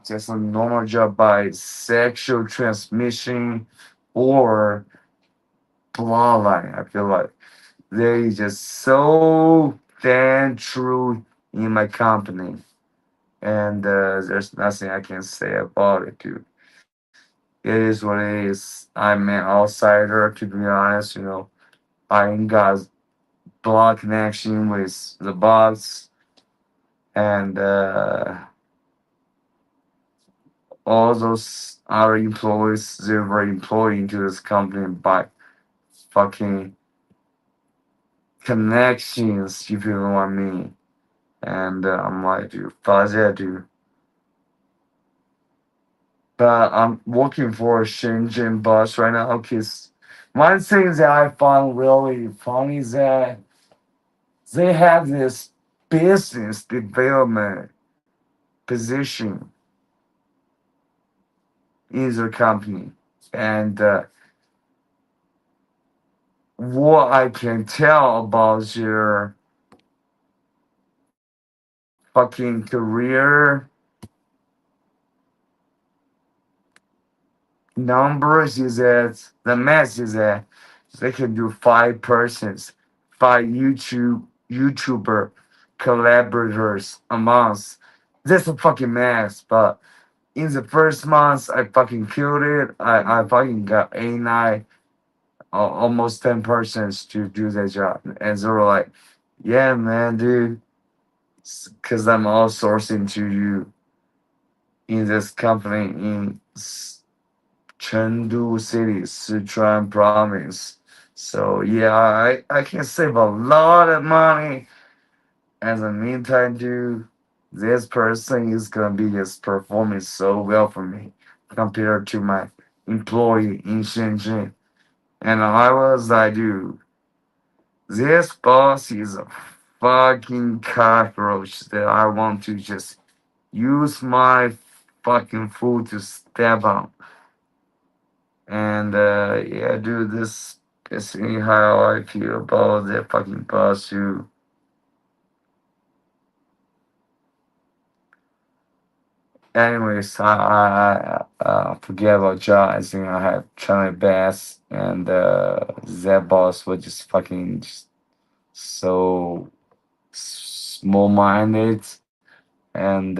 just a normal job by sexual transmission or bloodline. I feel like they just so damn true in my company, and there's nothing I can say about it, dude. It is what it is. I'm an outsider, to be honest. You know, I ain't got blood connection with the boss, and all those other employees they were employed into this company by fucking connections, if you know what I mean. And I'm like, dude, fuck that, dude. But I'm working for a Shenzhen bus right now because one thing that I found really funny is that they have this business development position in their company. And what I can tell about their fucking career numbers is that the math is that they can do 5 persons, 5 YouTuber collaborators a month. That's a fucking math. But in the first month, I fucking killed it. I fucking got 8, 9, almost 10 persons to do that job, and they were like, "Yeah, man, dude, because I'm outsourcing to you in this company in Chengdu City, Sichuan province. So yeah, I can save a lot of money. In the meantime, dude, this person is gonna be just performing so well for me compared to my employee in Shenzhen. And I was like, dude, this boss is a fucking cockroach that I want to just use my fucking food to step on. And yeah, dude, this is me how I feel about that fucking boss too. Anyways, I forget about John. I think I had Charlie Bass, and that boss was just fucking just so small minded. And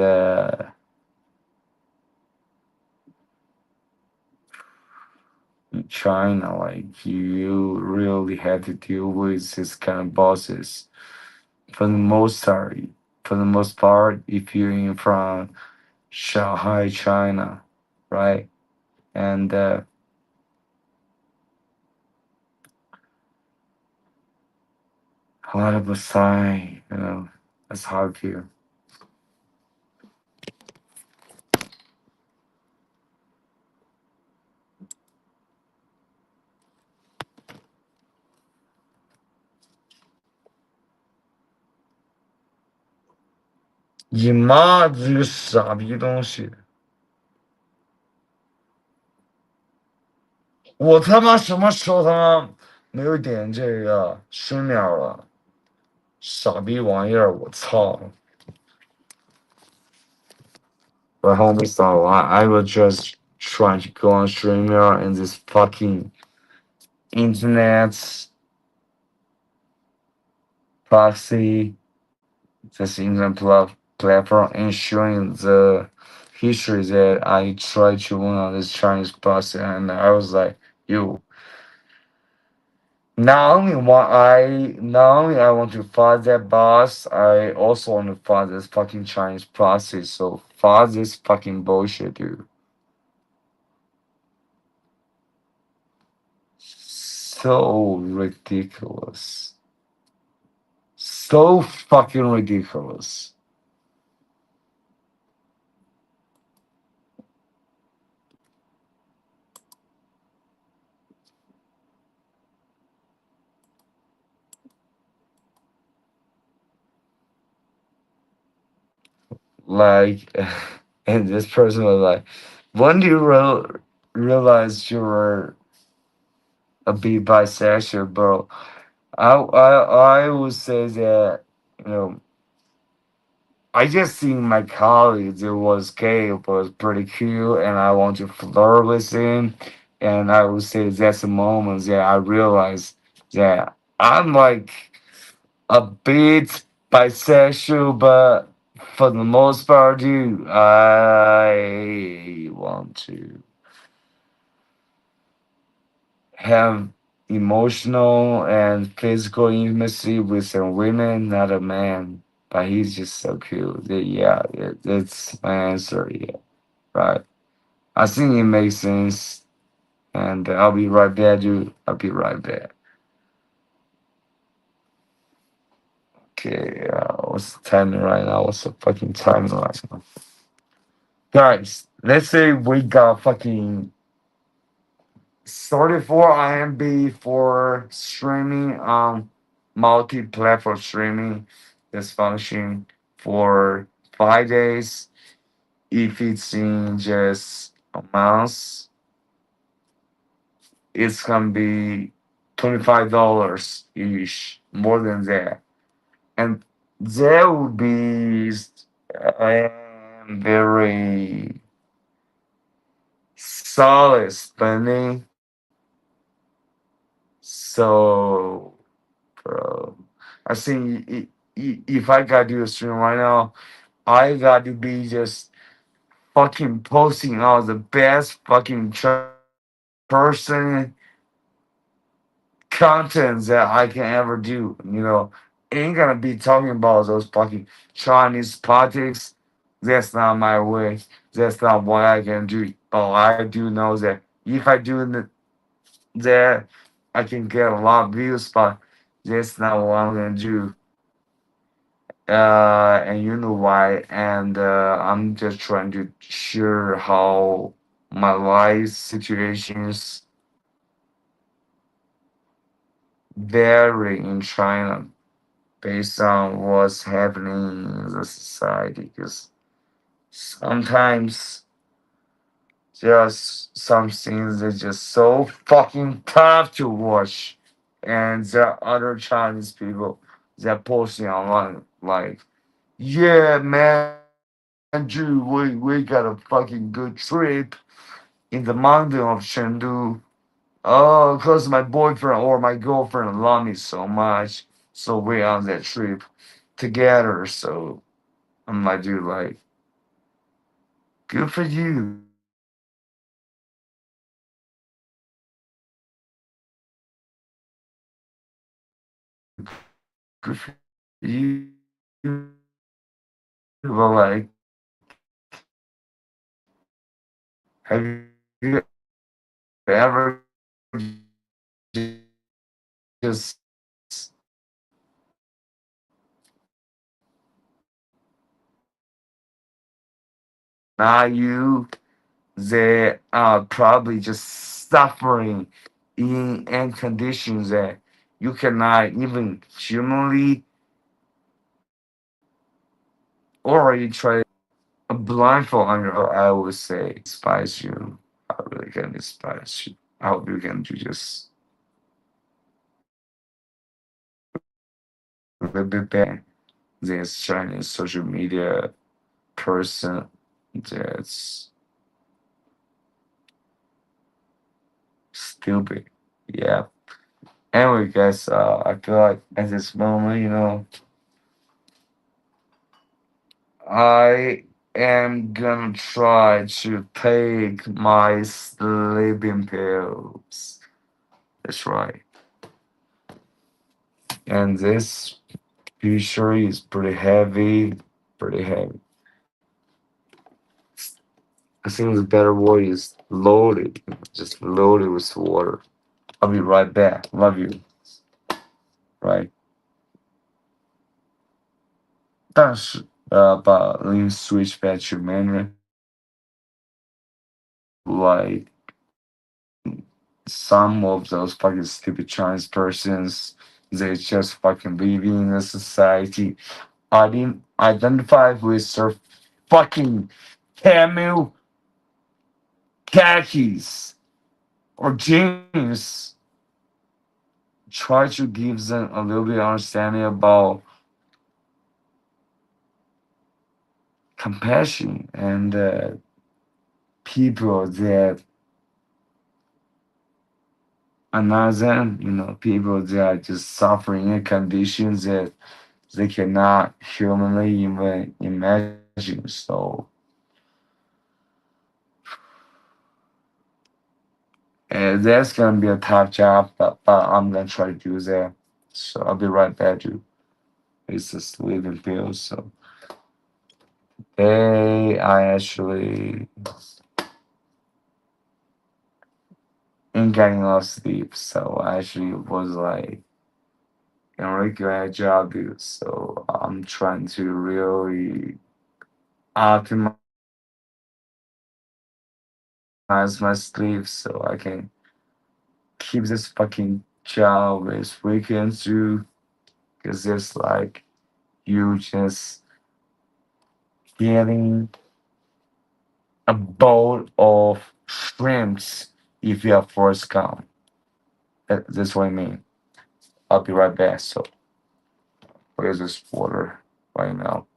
in China, like you really had to deal with this kind of bosses for the most part. For the most part, if you're in from Shanghai, China, right? And a lot of a sign, that's how I feel.你妈这个傻逼东西！我他妈什么时候他妈没有点这个深秒了？傻逼玩意儿！我操！But homie, so I was just trying to go on streamer and this fucking internet proxy, this internet platform, and showing the history that I tried to win on this Chinese proxy, and I was like, yo. Not only I want to fight that boss, I also want to fight this fucking Chinese proxy. So fight this fucking bullshit, dude. So ridiculous. So fucking ridiculous. Like, and this person was like, when do you realize you were a bit bisexual, bro? I would say that, you know, I just seen my colleague that was gay, was pretty cute, and I want to flirt with him. And I would say that's the moment that I realized that I'm like a bit bisexual, but for the most part, dude, I want to have emotional and physical intimacy with some women, not a man. But he's just so cute. Yeah, that's my answer. Yeah, right. I think it makes sense. And I'll be right back, dude. I'll be right back. Okay, what's the timing right now? What's the fucking timing right now? Guys, let's say we got fucking 34 IMB for streaming, multi-platform streaming that's functioning for 5 days. If it's in just a month, it's gonna be $25 each, more than that. And that would be very solid spending. So, bro, I think if I gotta do a stream right now, I got to be just fucking posting out the best fucking person content that I can ever do. Ain't gonna be talking about those fucking Chinese politics. That's not my way. That's not what I can do. But I do know that if I do that, I can get a lot of views. But that's not what I'm gonna do. And you know why. And I'm just trying to share how my life situations vary in China based on what's happening in the society. Because sometimes just some things are just so fucking tough to watch, and there are other Chinese people that posting online like, yeah, man, Drew, we got a fucking good trip in the mountain of Chengdu. Oh, cause my boyfriend or my girlfriend love me so much, so we're on that trip together. So I'm like, dude, like, good for you. Good for you. But like, have you ever just not you? They are probably just suffering in conditions that you cannot even humanly or you try a blindfold on your. I would say despise you. I really can despise you. I hope you can do just a little bit better. This Chinese social media person that's stupid. Yeah. Anyway, guys, I feel like at this moment, I am gonna try to take my sleeping pills. That's right. And this picture is pretty heavy, pretty heavy. I think the better word is loaded, just loaded with water. I'll be right back. Love you. Right. 但是, let me switch back to Mandarin. Like some of those fucking stupid Chinese persons, they just fucking living in a society. I didn't identify with their fucking camel khakis or jeans. Try to give them a little bit of understanding about compassion and people that are not them, people that are just suffering in conditions that they cannot humanly even imagine. So that's gonna be a tough job, but I'm gonna try to do that. So I'll be right back to it's just living pills. So they I actually ain't getting enough sleep. So I actually was like and really good at job, dude. So I'm trying to really optimize my sleep so I can keep this fucking job as weekends too. Cause it's like you just getting a bowl of shrimps if you have first come. That's what I mean. I'll be right back. So where's this water right now?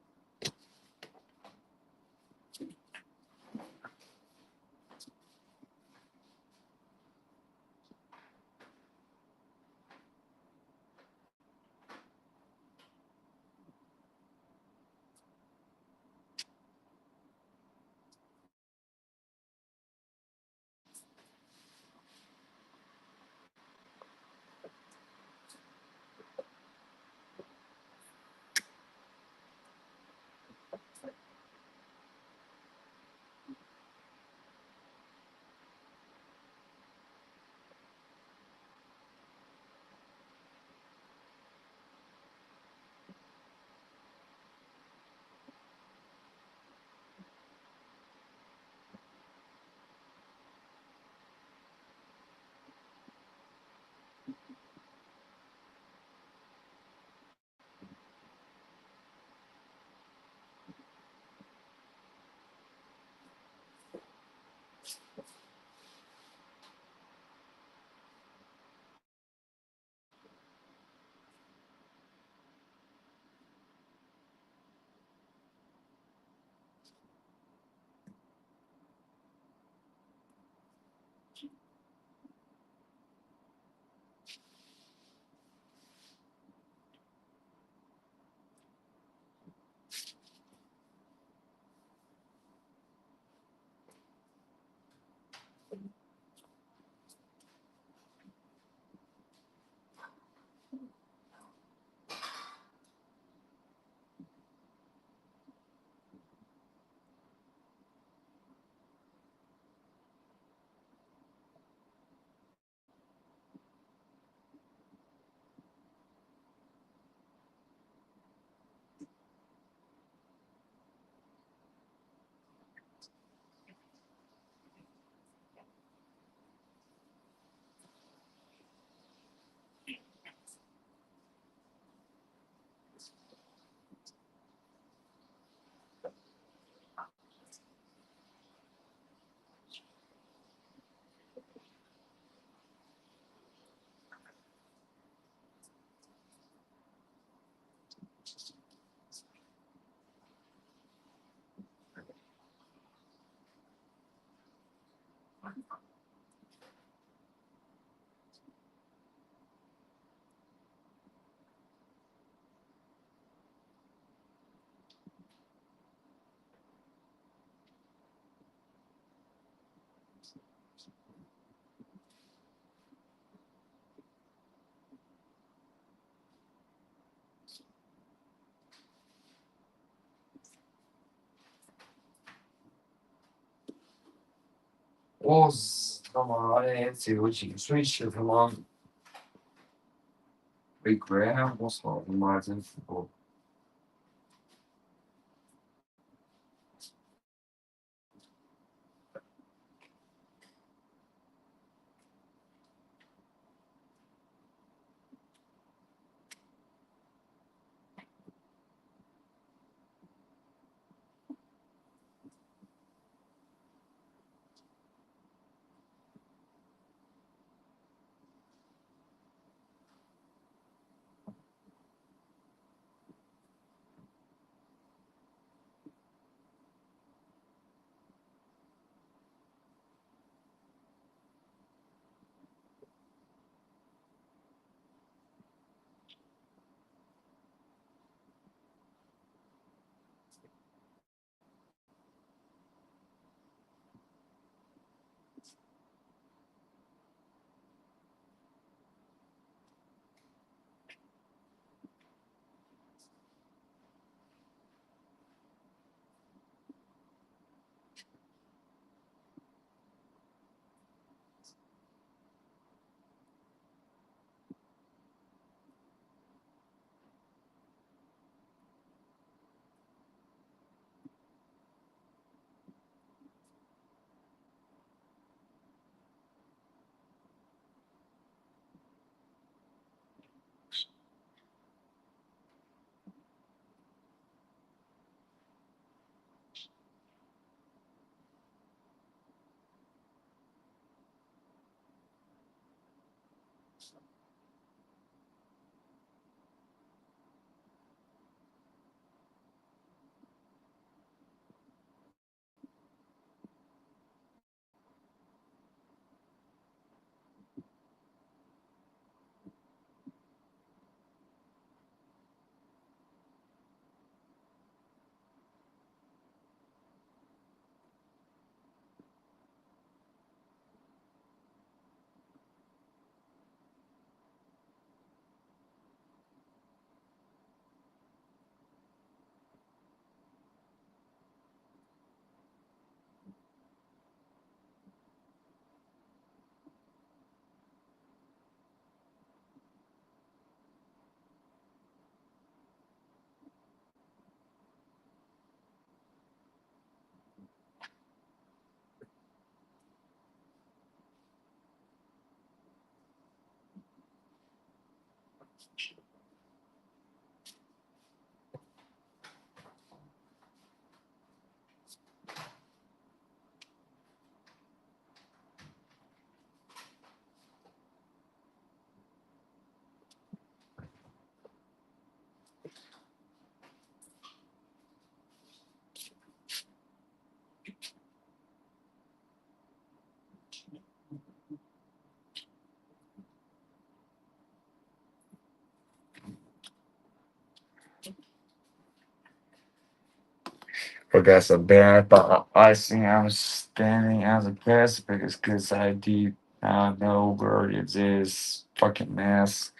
Oh, come on, it's you. Switch it along. Big Graham was on Martin football. But that's a bad, but I think I'm standing as a guest because I did not know where it is fucking mess.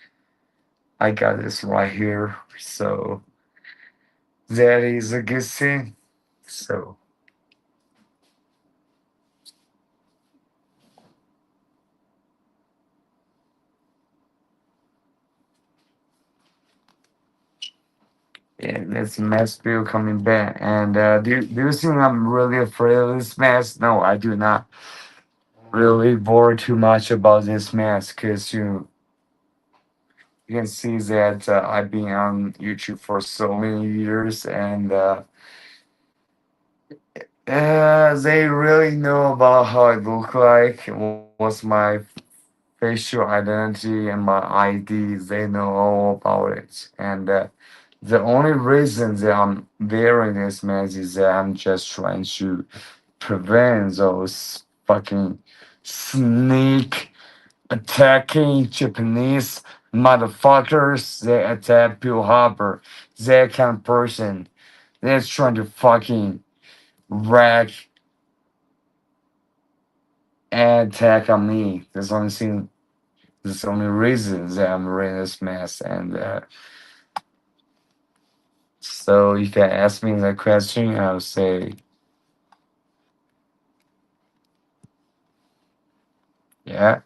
I got this right here, so that is a good thing. So yeah, this mess bill coming back. And do you think I'm really afraid of this mess? No, I do not really worry too much about this mess because you can see that I've been on YouTube for so many years and they really know about how I look like, what's my facial identity and my ID. They know all about it. And the only reason that I'm wearing this mask is that I'm just trying to prevent those fucking sneak attacking Japanese motherfuckers that attack Pearl Harbor. That kind of person that's trying to fucking wreck and attack on me. That's the only reason that I'm wearing this mask. And so if you ask me that question, I would say, yeah.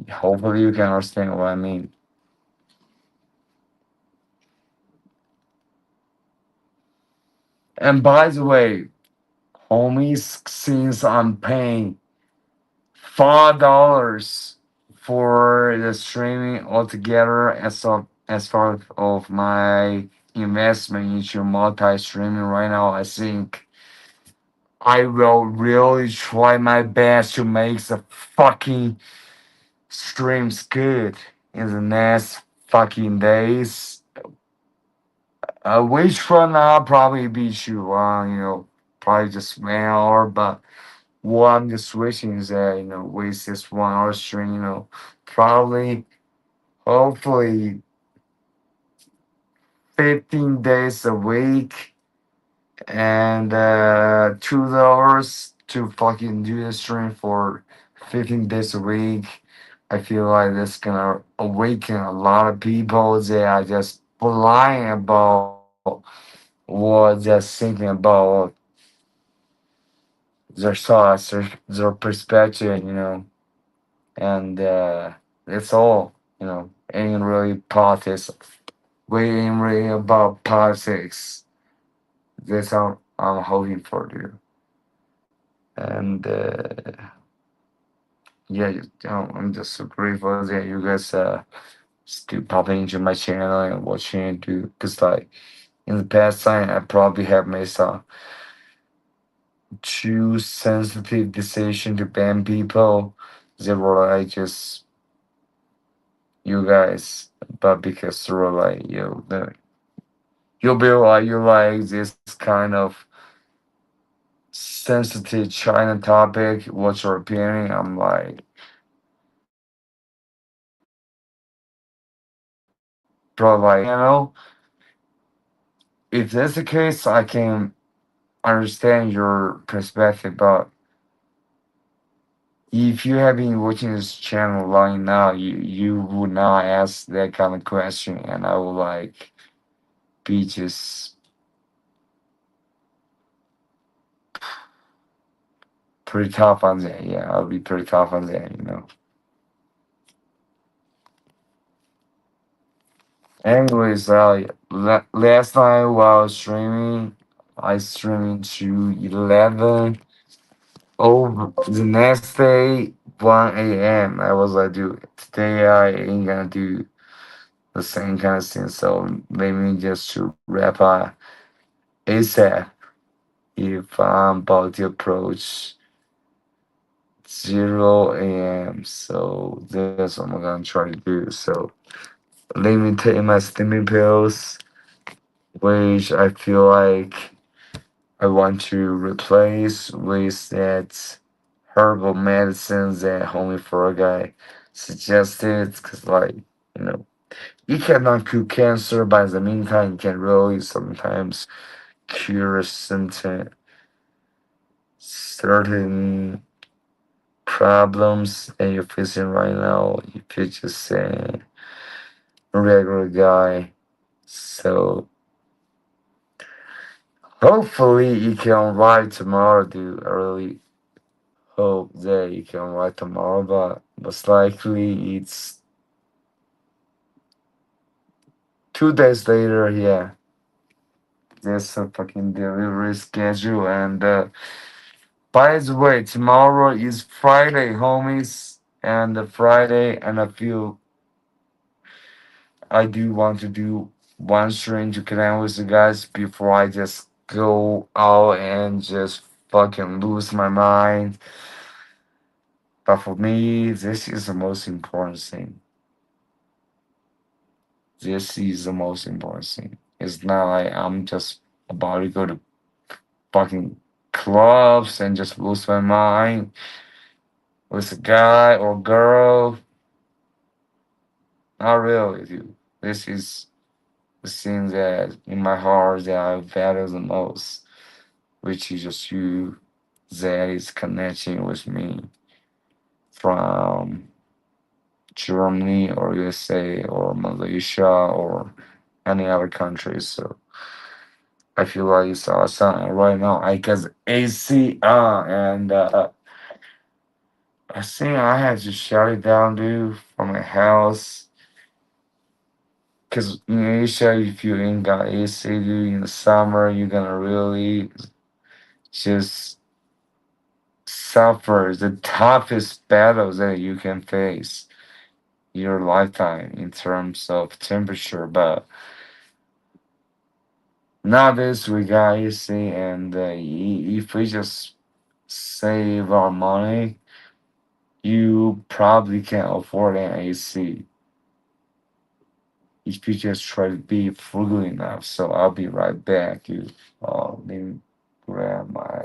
Hopefully you can understand what I mean. And by the way, homies, since I'm paying $5 for the streaming altogether as part of my investment into multi-streaming right now, I think I will really try my best to make the fucking streams good in the next fucking days. Which one I'll probably be too long, probably just 1 hour, but what I'm just wishing is that, with this 1 hour stream, probably, hopefully, 15 days a week and $2 to fucking do the stream for 15 days a week. I feel like this gonna awaken a lot of people that are just blind about what they're thinking about their thoughts, their perspective, and it's all, ain't really politics. We ain't really about politics. That's all I'm hoping for, dude. And yeah, I'm just so grateful that you guys still popping into my channel and watching it, dude. Cause like in the past time, I probably have made some too sensitive decision to ban people. They were like just you guys, but because they were like you'll be like you like this kind of sensitive China topic. What's your opinion? I'm like, bro, like if that's the case, I can understand your perspective, but if you have been watching this channel long now, you would not ask that kind of question, and I would like be just pretty tough on that. Yeah, I'll be pretty tough on that. Anyways, last night while streaming, I streamed to 11 over the next day, 1 a.m. I was like, dude, today I ain't gonna do the same kind of thing. So let me just to wrap up ASAP if I'm about to approach 0 a.m. So that's what I'm gonna try to do. So let me take my sleeping pills, which I feel like I want to replace with that herbal medicines that homie for a guy suggested. Cause like, you know, you cannot cure cancer, but in the meantime, you can really sometimes cure certain problems that you're facing right now if you're just a regular guy. So hopefully you can ride tomorrow, dude. I really hope that you can ride tomorrow, but most likely it's 2 days later. Yeah, there's a fucking delivery schedule. And by the way, tomorrow is Friday, homies, and Friday, and I do want to do one strange clan with you guys before I just go out and just fucking lose my mind. But for me, this is the most important thing. This is the most important thing. It's not like I'm just about to go to fucking clubs and just lose my mind with a guy or girl. Not really, dude. This is the thing that in my heart that I value the most, which is just you that is connecting with me from Germany or USA or Malaysia or any other country. So I feel like it's awesome. And right now I guess AC and I think I have to shut it down, dude, from my house. Cause in Asia, if you ain't got AC, dude, in the summer, you're gonna really just suffer the toughest battles that you can face your lifetime in terms of temperature. But nowadays we got AC, and if we just save our money, you probably can afford an AC if you just try to be frugal enough. So I'll be right back. You, let me grab my.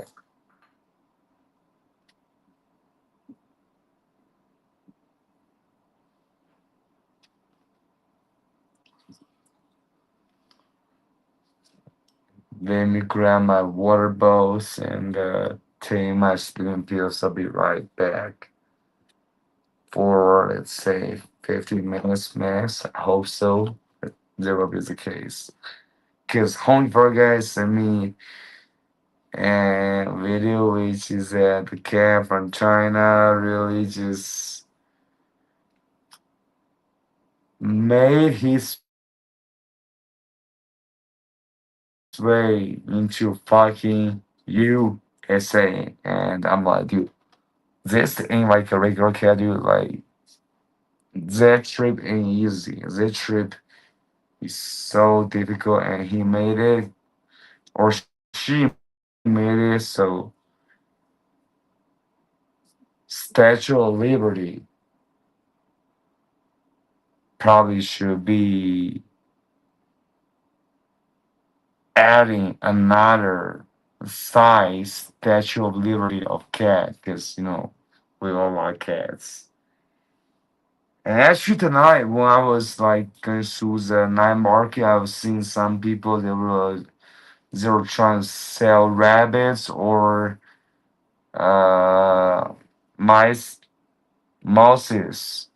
Let me grab my water bottles and take my sleeping pills. I'll be right back for let's say 15 minutes max. I hope so. That will be the case. Because Home Burger sent me a video which is that the cat from China really just made his way into fucking USA. And I'm like, dude, this ain't like a regular cat, dude. Like, that trip ain't easy. That trip is so difficult, and he made it, or she made it. So, Statue of Liberty probably should be adding another size Statue of Liberty of cat, because we all like cats. And actually tonight, when I was like going through the night market, I was seeing some people they were trying to sell rabbits or uh mice mouses.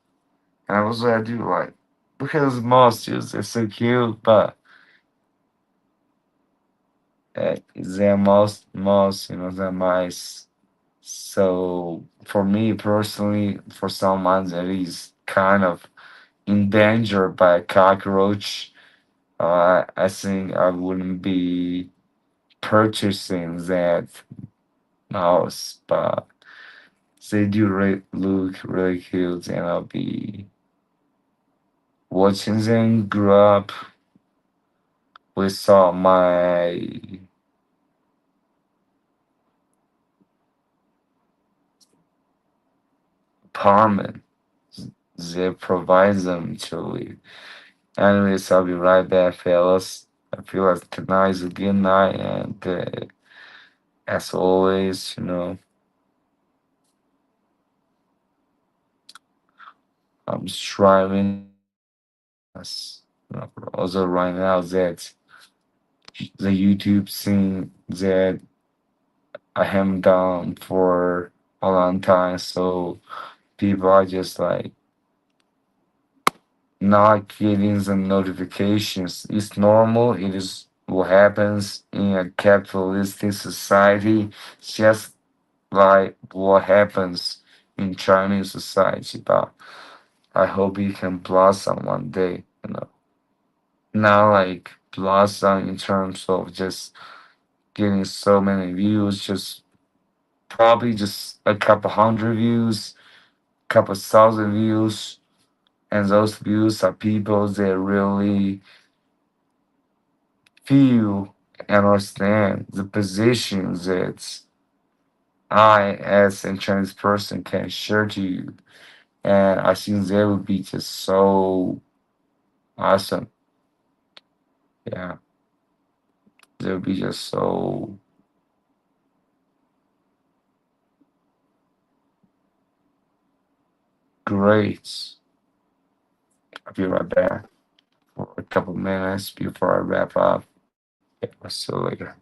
And I was like, dude, like, because mouses, they're so cute, but they're mouse, they're mice. So for me personally, for someone that is kind of endangered by a cockroach, I think I wouldn't be purchasing that mouse. But They do look really cute, and I'll be watching them grow up with my apartment. They provide them to live. Anyways, I'll be right back, fellas. I feel like tonight is a good night, and as always, I'm striving. As also right now that the YouTube scene that I haven't done for a long time, so people are just like not getting the notifications. It's normal. It is what happens in a capitalistic society. It's just like what happens in Chinese society. But I hope it can blossom one day. Not like blossom in terms of just getting so many views, just probably just a couple hundred views, couple thousand views, and those views are people that really feel and understand the position that I, as a trans person, can share to you. And I think that would be just so awesome. Yeah, that would be just so great. I'll be right back for a couple minutes before I wrap up. Yeah, I'll see you later.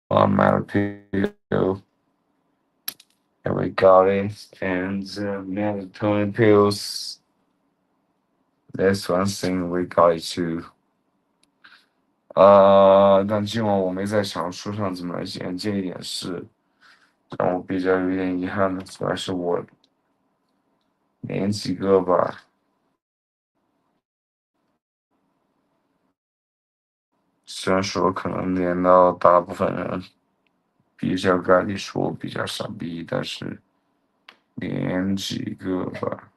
Melatonin and we got it. And melatonin pills, that's one thing we got it too. 但今晚我没在小说上怎么衔接一点是让我比较有点遗憾的，主要是我连几个吧，虽然说可能连到大部分人比较概率说比较傻逼，但是连几个吧。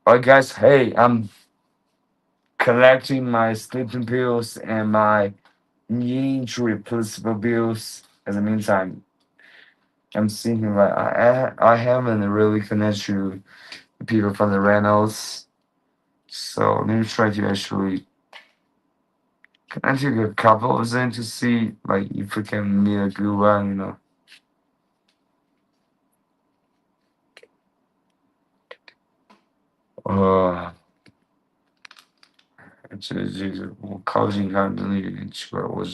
Alright, guys. Hey, I'm collecting my sleeping pills and my injury replaceable bills. In the meantime, I'm thinking like I haven't really connected to people from the Reynolds, so let me try to actually connect to a couple of them to see like if we can meet a good one. 呃，这个我靠近看真的有点奇怪，我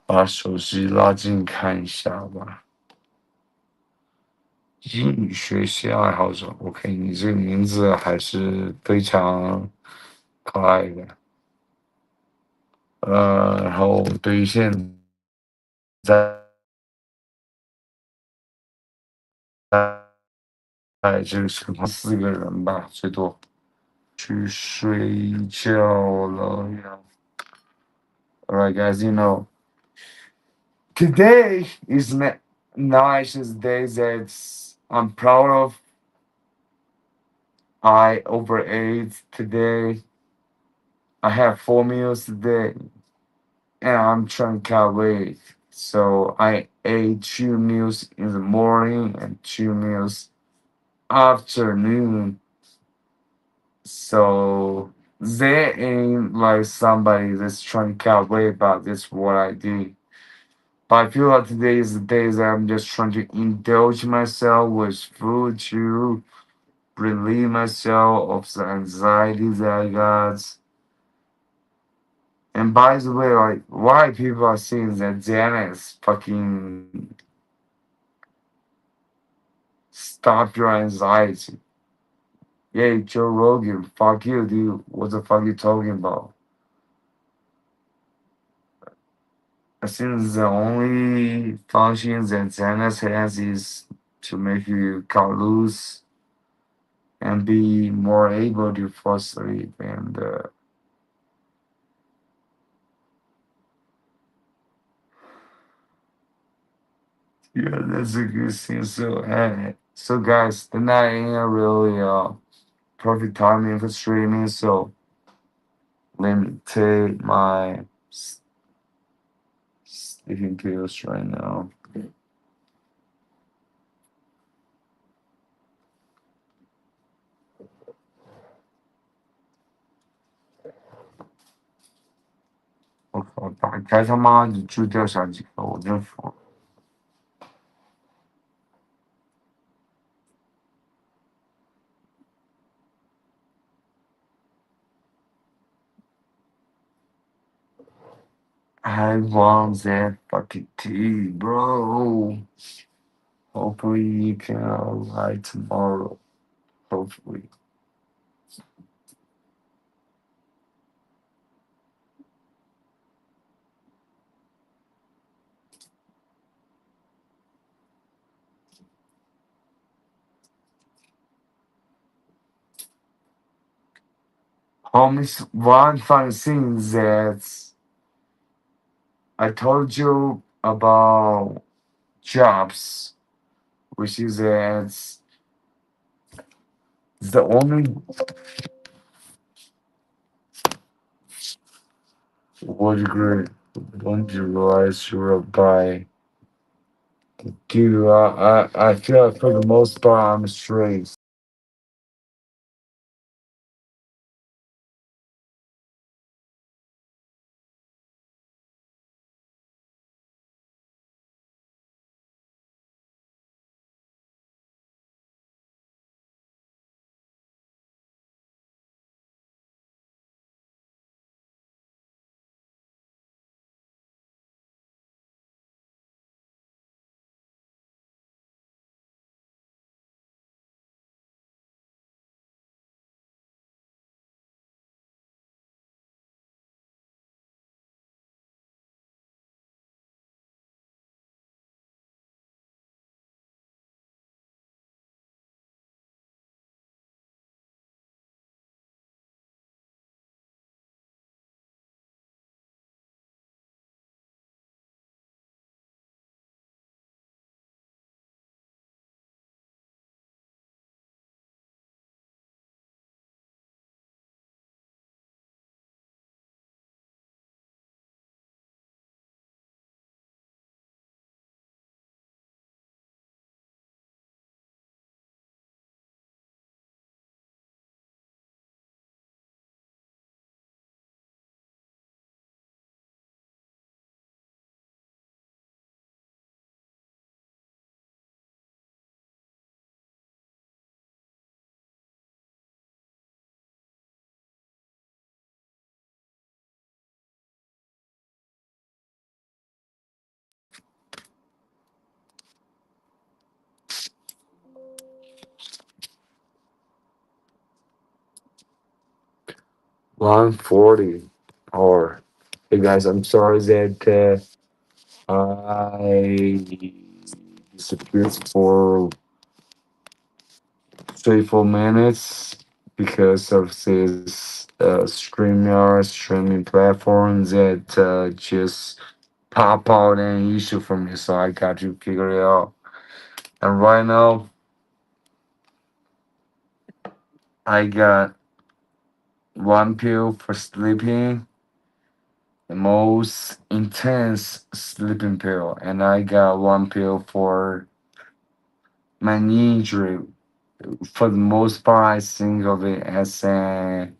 把手机拉近看一下吧。英语学习爱好者，OK，你这个名字还是非常可爱的。然后对于现在这个情况，4个人吧，最多去睡觉了呀。Alright, guys, today is nicest day that I'm proud of. I overate today. I have 4 meals today, and I'm trying to cut weight. So I ate 2 meals in the morning and 2 meals afternoon. So they ain't like somebody that's trying to calculate, but that's what I did. But I feel like today is the day that I'm just trying to indulge myself with food to relieve myself of the anxiety that I got. And by the way, like, why people are saying that Xanax fucking stop your anxiety? Yeah, Joe Rogan, fuck you, dude. What the fuck you talking about? I think the only function that Xanax has is to make you cut loose and be more able to fall asleep. And yeah, that's a good thing. So guys, the night ain't a really perfect timing for streaming. So let me take my sleeping pills right now.我靠，打开他妈就掉下几个，我真服了。I want that fucking tea, bro. Hopefully you can arrive tomorrow. Hopefully. Homies, one fun thing that I told you about jobs, which is that the only what degree don't you realize you're by. Dude, I feel like for the most part I'm straight. $140. Or hey guys, I'm sorry that I disappeared for 3 4 minutes because of this StreamYard streaming platform that just pop out an issue for me, so I got to figure it out. And right now, I got one pill for sleeping the most intense sleeping pill, and I got one pill for my knee injury. For the most part, I think of it as a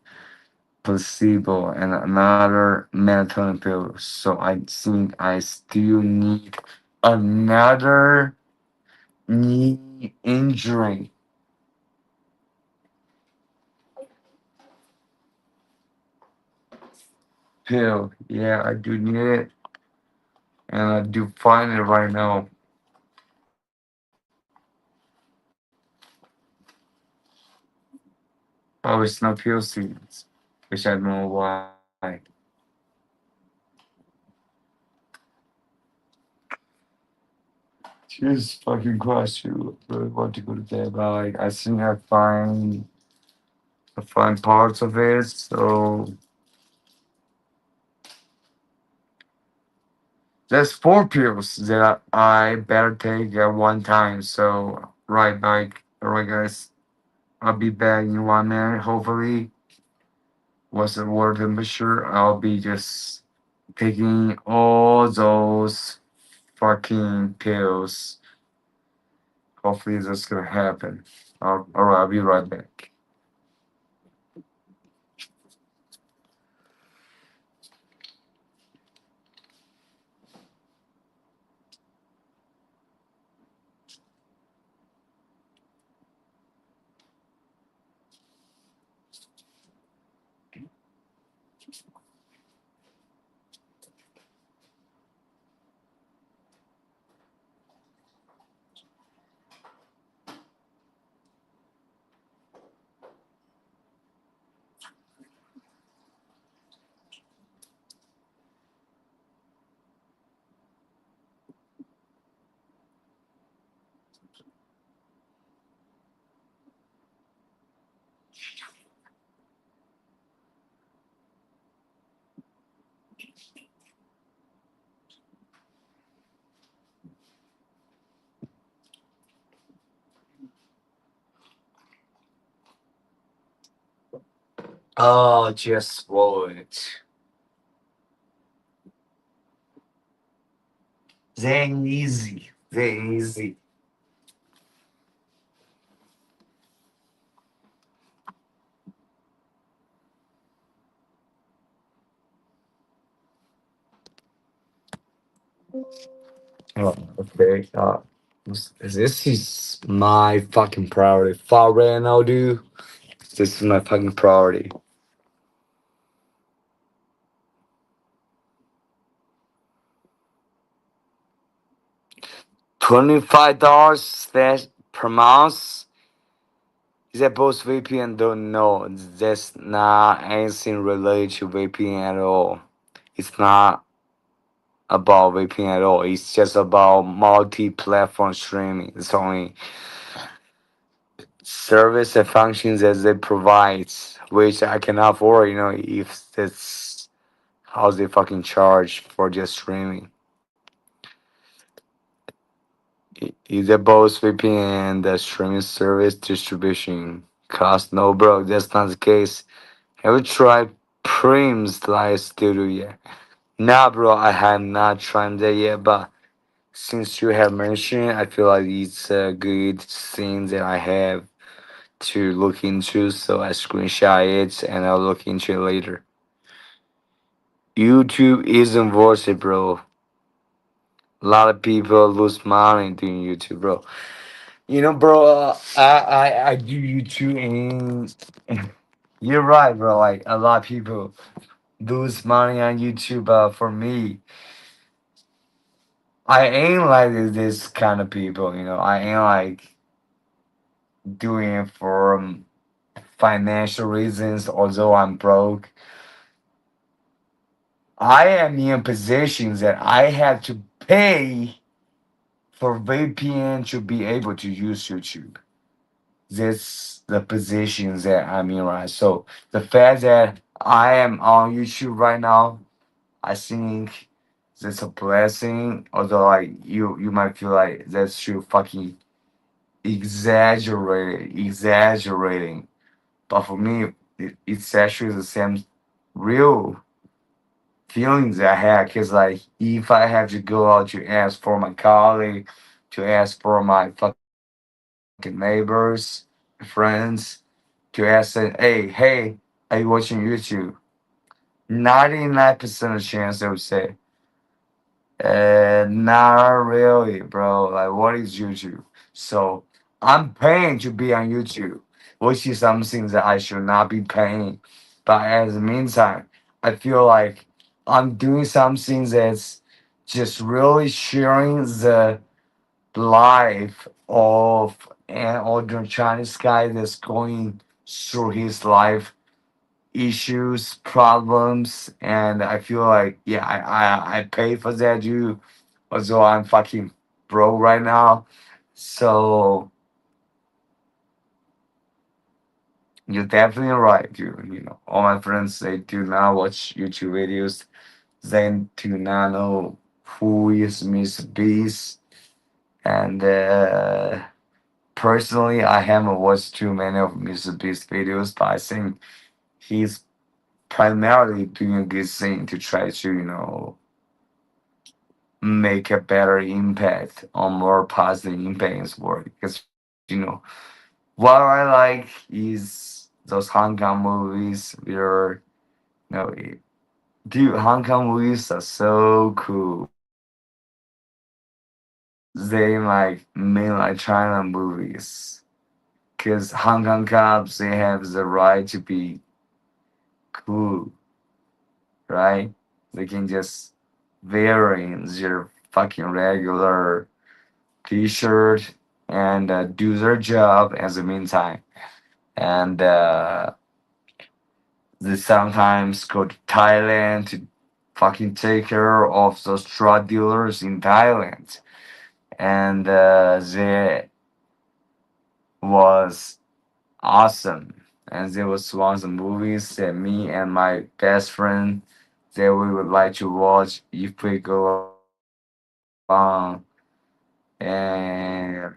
placebo and another melatonin pill. So I think I still need another knee injury pill. Yeah, I do need it, and I do find it right now. Oh, it's not pill seeds, which I don't know why. Jesus fucking Christ, you really want to go to bed, but like, I think I find parts of it. So there's four pills that I better take at one time. So right, like, alright, guys, I'll be back in 1 minute. Hopefully, what's the word temperature? I'll be just taking all those fucking pills. Hopefully, that's gonna happen. Alright, I'll be right back. Oh, just swallow it. Very easy. Very easy. Oh, okay. This is my fucking priority. For right now, dude. This is my fucking priority. $25 that per month. Is that both VPN? Don't know. That's not anything related to VPN at all. It's not about VPN at all. It's just about multi-platform streaming. It's only service and functions that they provide, which I can afford. If that's how they fucking charge for just streaming. Either both VPN and the streaming service distribution cost. No, bro, that's not the case. Have you tried Prim's Live Studio yet? Nah, bro, I have not tried that yet, but since you have mentioned, I feel like it's a good thing that I have to look into, so I screenshot it and I'll look into it later. YouTube isn't worth it, bro. A lot of people lose money doing YouTube, bro. Bro, I do YouTube, and you're right, bro. Like, a lot of people lose money on YouTube, but for me, I ain't like this kind of people. I ain't like doing it for financial reasons. Although I'm broke, I am in positions that I have to pay for VPN to be able to use YouTube. That's the positions that I'm in, right? So the fact that I am on YouTube right now, I think that's a blessing. Although, like, you might feel like that's too fucking exaggerating. But for me, it's actually the same real feelings I had, because like if I have to go out to ask for my colleague, to ask for my fucking neighbors, friends, to ask them, hey, are you watching YouTube? 99% of chance they would say, not really, bro. Like, what is YouTube? So I'm paying to be on YouTube, which is something that I should not be paying. But as the meantime, I feel like I'm doing something that's just really sharing the life of an older Chinese guy that's going through his life issues, problems, and I feel like yeah, I pay for that too. Although I'm fucking broke right now, so you're definitely right, dude. You know, all my friends they do not watch YouTube videos. They do not know who is Mr. Beast, and personally, I haven't watched too many of Mr. Beast videos, but I think he's primarily doing a good thing to try to make a better impact or more positive impact in his work. Because what I like is those Hong Kong movies where dude, Hong Kong movies are so cool. They like mainland China movies. Cause Hong Kong cops they have the right to be cool, right? They can just wearing their fucking regular t-shirt and do their job as the meantime. And they sometimes go to Thailand to fucking take care of those drug dealers in Thailand. And they was awesome. And there was one of the movies that me and my best friend that we would like to watch if we go along and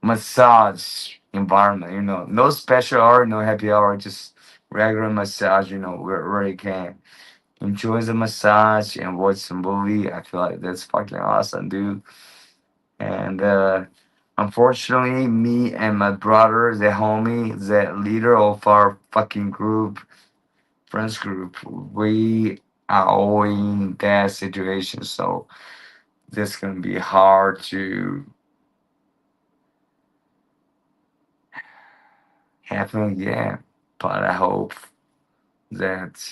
massage environment, no special hour, no happy hour, just regular massage, where you can enjoy the massage and watch the movie. I feel like that's fucking awesome, dude. And unfortunately, me and my brother, the homie, the leader of our fucking group, friends group, we are all in that situation. So this gonna be hard to happen again. But I hope that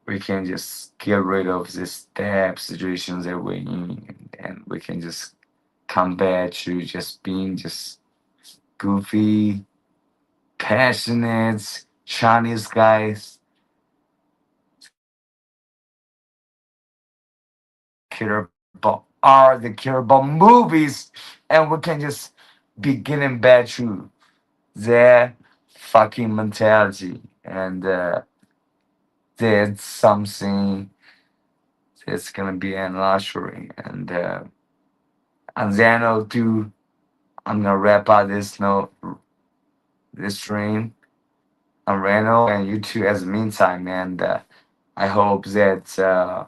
we can just get rid of this bad situations that we're in, and we can just come back to just being just goofy, passionate Chinese guys care about art, they care about movies, and we can just be getting back to their fucking mentality. And that's something that's gonna be an luxury. And then I'll do. I'm gonna wrap up this stream. And Reno and you too as the meantime, and I hope that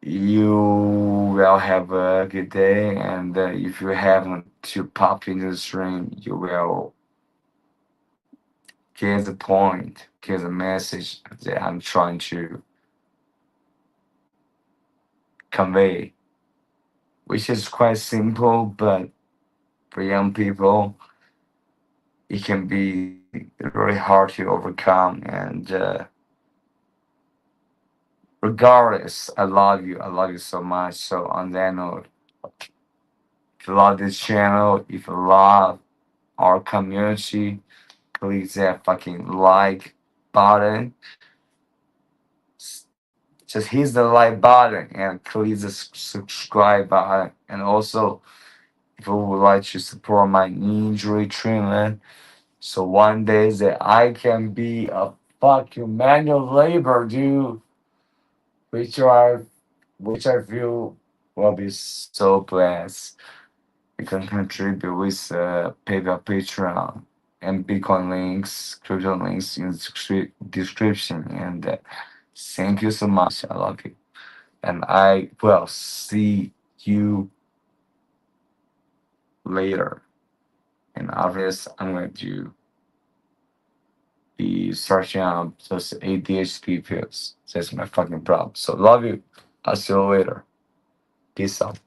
you will have a good day. And if you haven't to pop into the stream, you will get the point, get the message that I'm trying to convey, which is quite simple, but for young people, it can be very hard to overcome. And regardless, I love you. I love you so much. So on that note, if you love this channel, if you love our community, click that fucking like button. Just hit the like button and click the subscribe button. And also, if you would like to support my injury treatment, so one day that I can be a fucking manual labor, dude, which I which I feel will be so blessed. You can contribute with PayPal Patreon. and Bitcoin links, crypto links in the description. And thank you so much. I love you. And I will see you later. And after this, I'm going to be searching out those ADHD pills. That's my fucking problem. So love you. I'll see you later. Peace out.